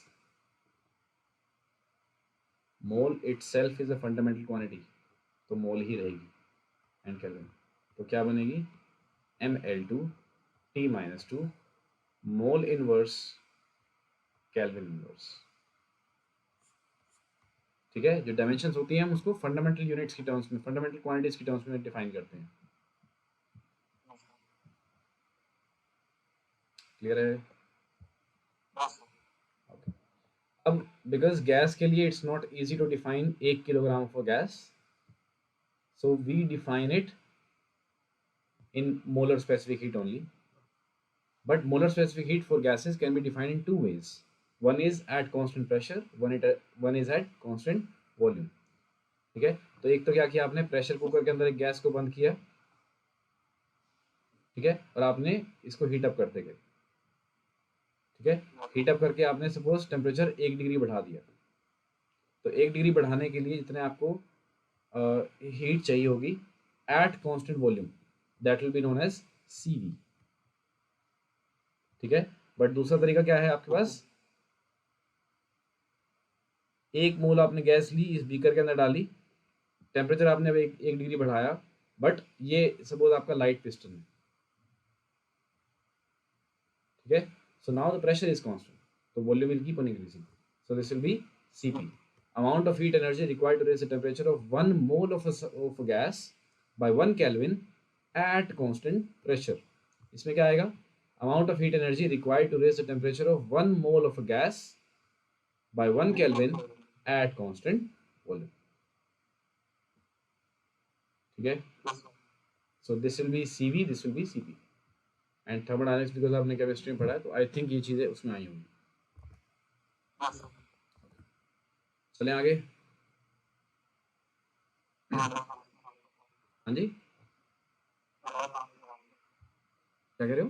Mole itself is a fundamental quantity, तो मोल ही रहेगी एंड केल्विन। तो क्या बनेगी, Ml2 T-2 mole inverse kelvin inverse. ठीक है, जो डायमेंशंस होती हैं हम उसको फंडामेंटल यूनिट्स की टर्म्स में, फंडामेंटल क्वांटिटीज की टर्म्स में डिफाइन करते हैं। क्लियर है? Okay. अब बिकॉज गैस के लिए it's not easy to define 1 kilogram for gas, so we define it in molar specific heat only. But molar specific heat for gases can be defined in two ways. One is at constant pressure, one is at constant volume. ठीक है, तो एक तो क्या किया आपने, pressure cooker के अंदर एक गैस को बंद किया, ठीक है, और आपने इसको हीट अप करते गए। ठीक है, हीट अप करके आपने सपोज टेम्परेचर 1 डिग्री बढ़ा दिया, तो 1 डिग्री बढ़ाने के लिए जितने आपको हीट चाहिए होगी at constant volume, that will be known as CV। ठीक है, बट दूसरा तरीका क्या है आपके पास, 1 मोल आपने गैस ली, इस बीकर के अंदर डाली, टेम्परेचर आपने अब 1 डिग्री बढ़ाया, बट ये सपोज आपका लाइट पिस्टन है। ठीक है, so now the pressure is constant, तो volume will keep on increasing, so this will be CP, amount of heat energy required to raise the temperature of 1 mole of a gas by 1 Kelvin at constant pressure। इसमें क्या आएगा, amount of heat energy required to raise the temperature of 1 mole of a gas by 1 Kelvin at constant volume। ठीक है, सो this will B CV, this will be CP। And thermodynamics because आपने chemistry में पढ़ा है, तो I think ये चीज़ें उसमें आई होंगी। चलें आगे। हाँ जी, क्या कह रहे हो?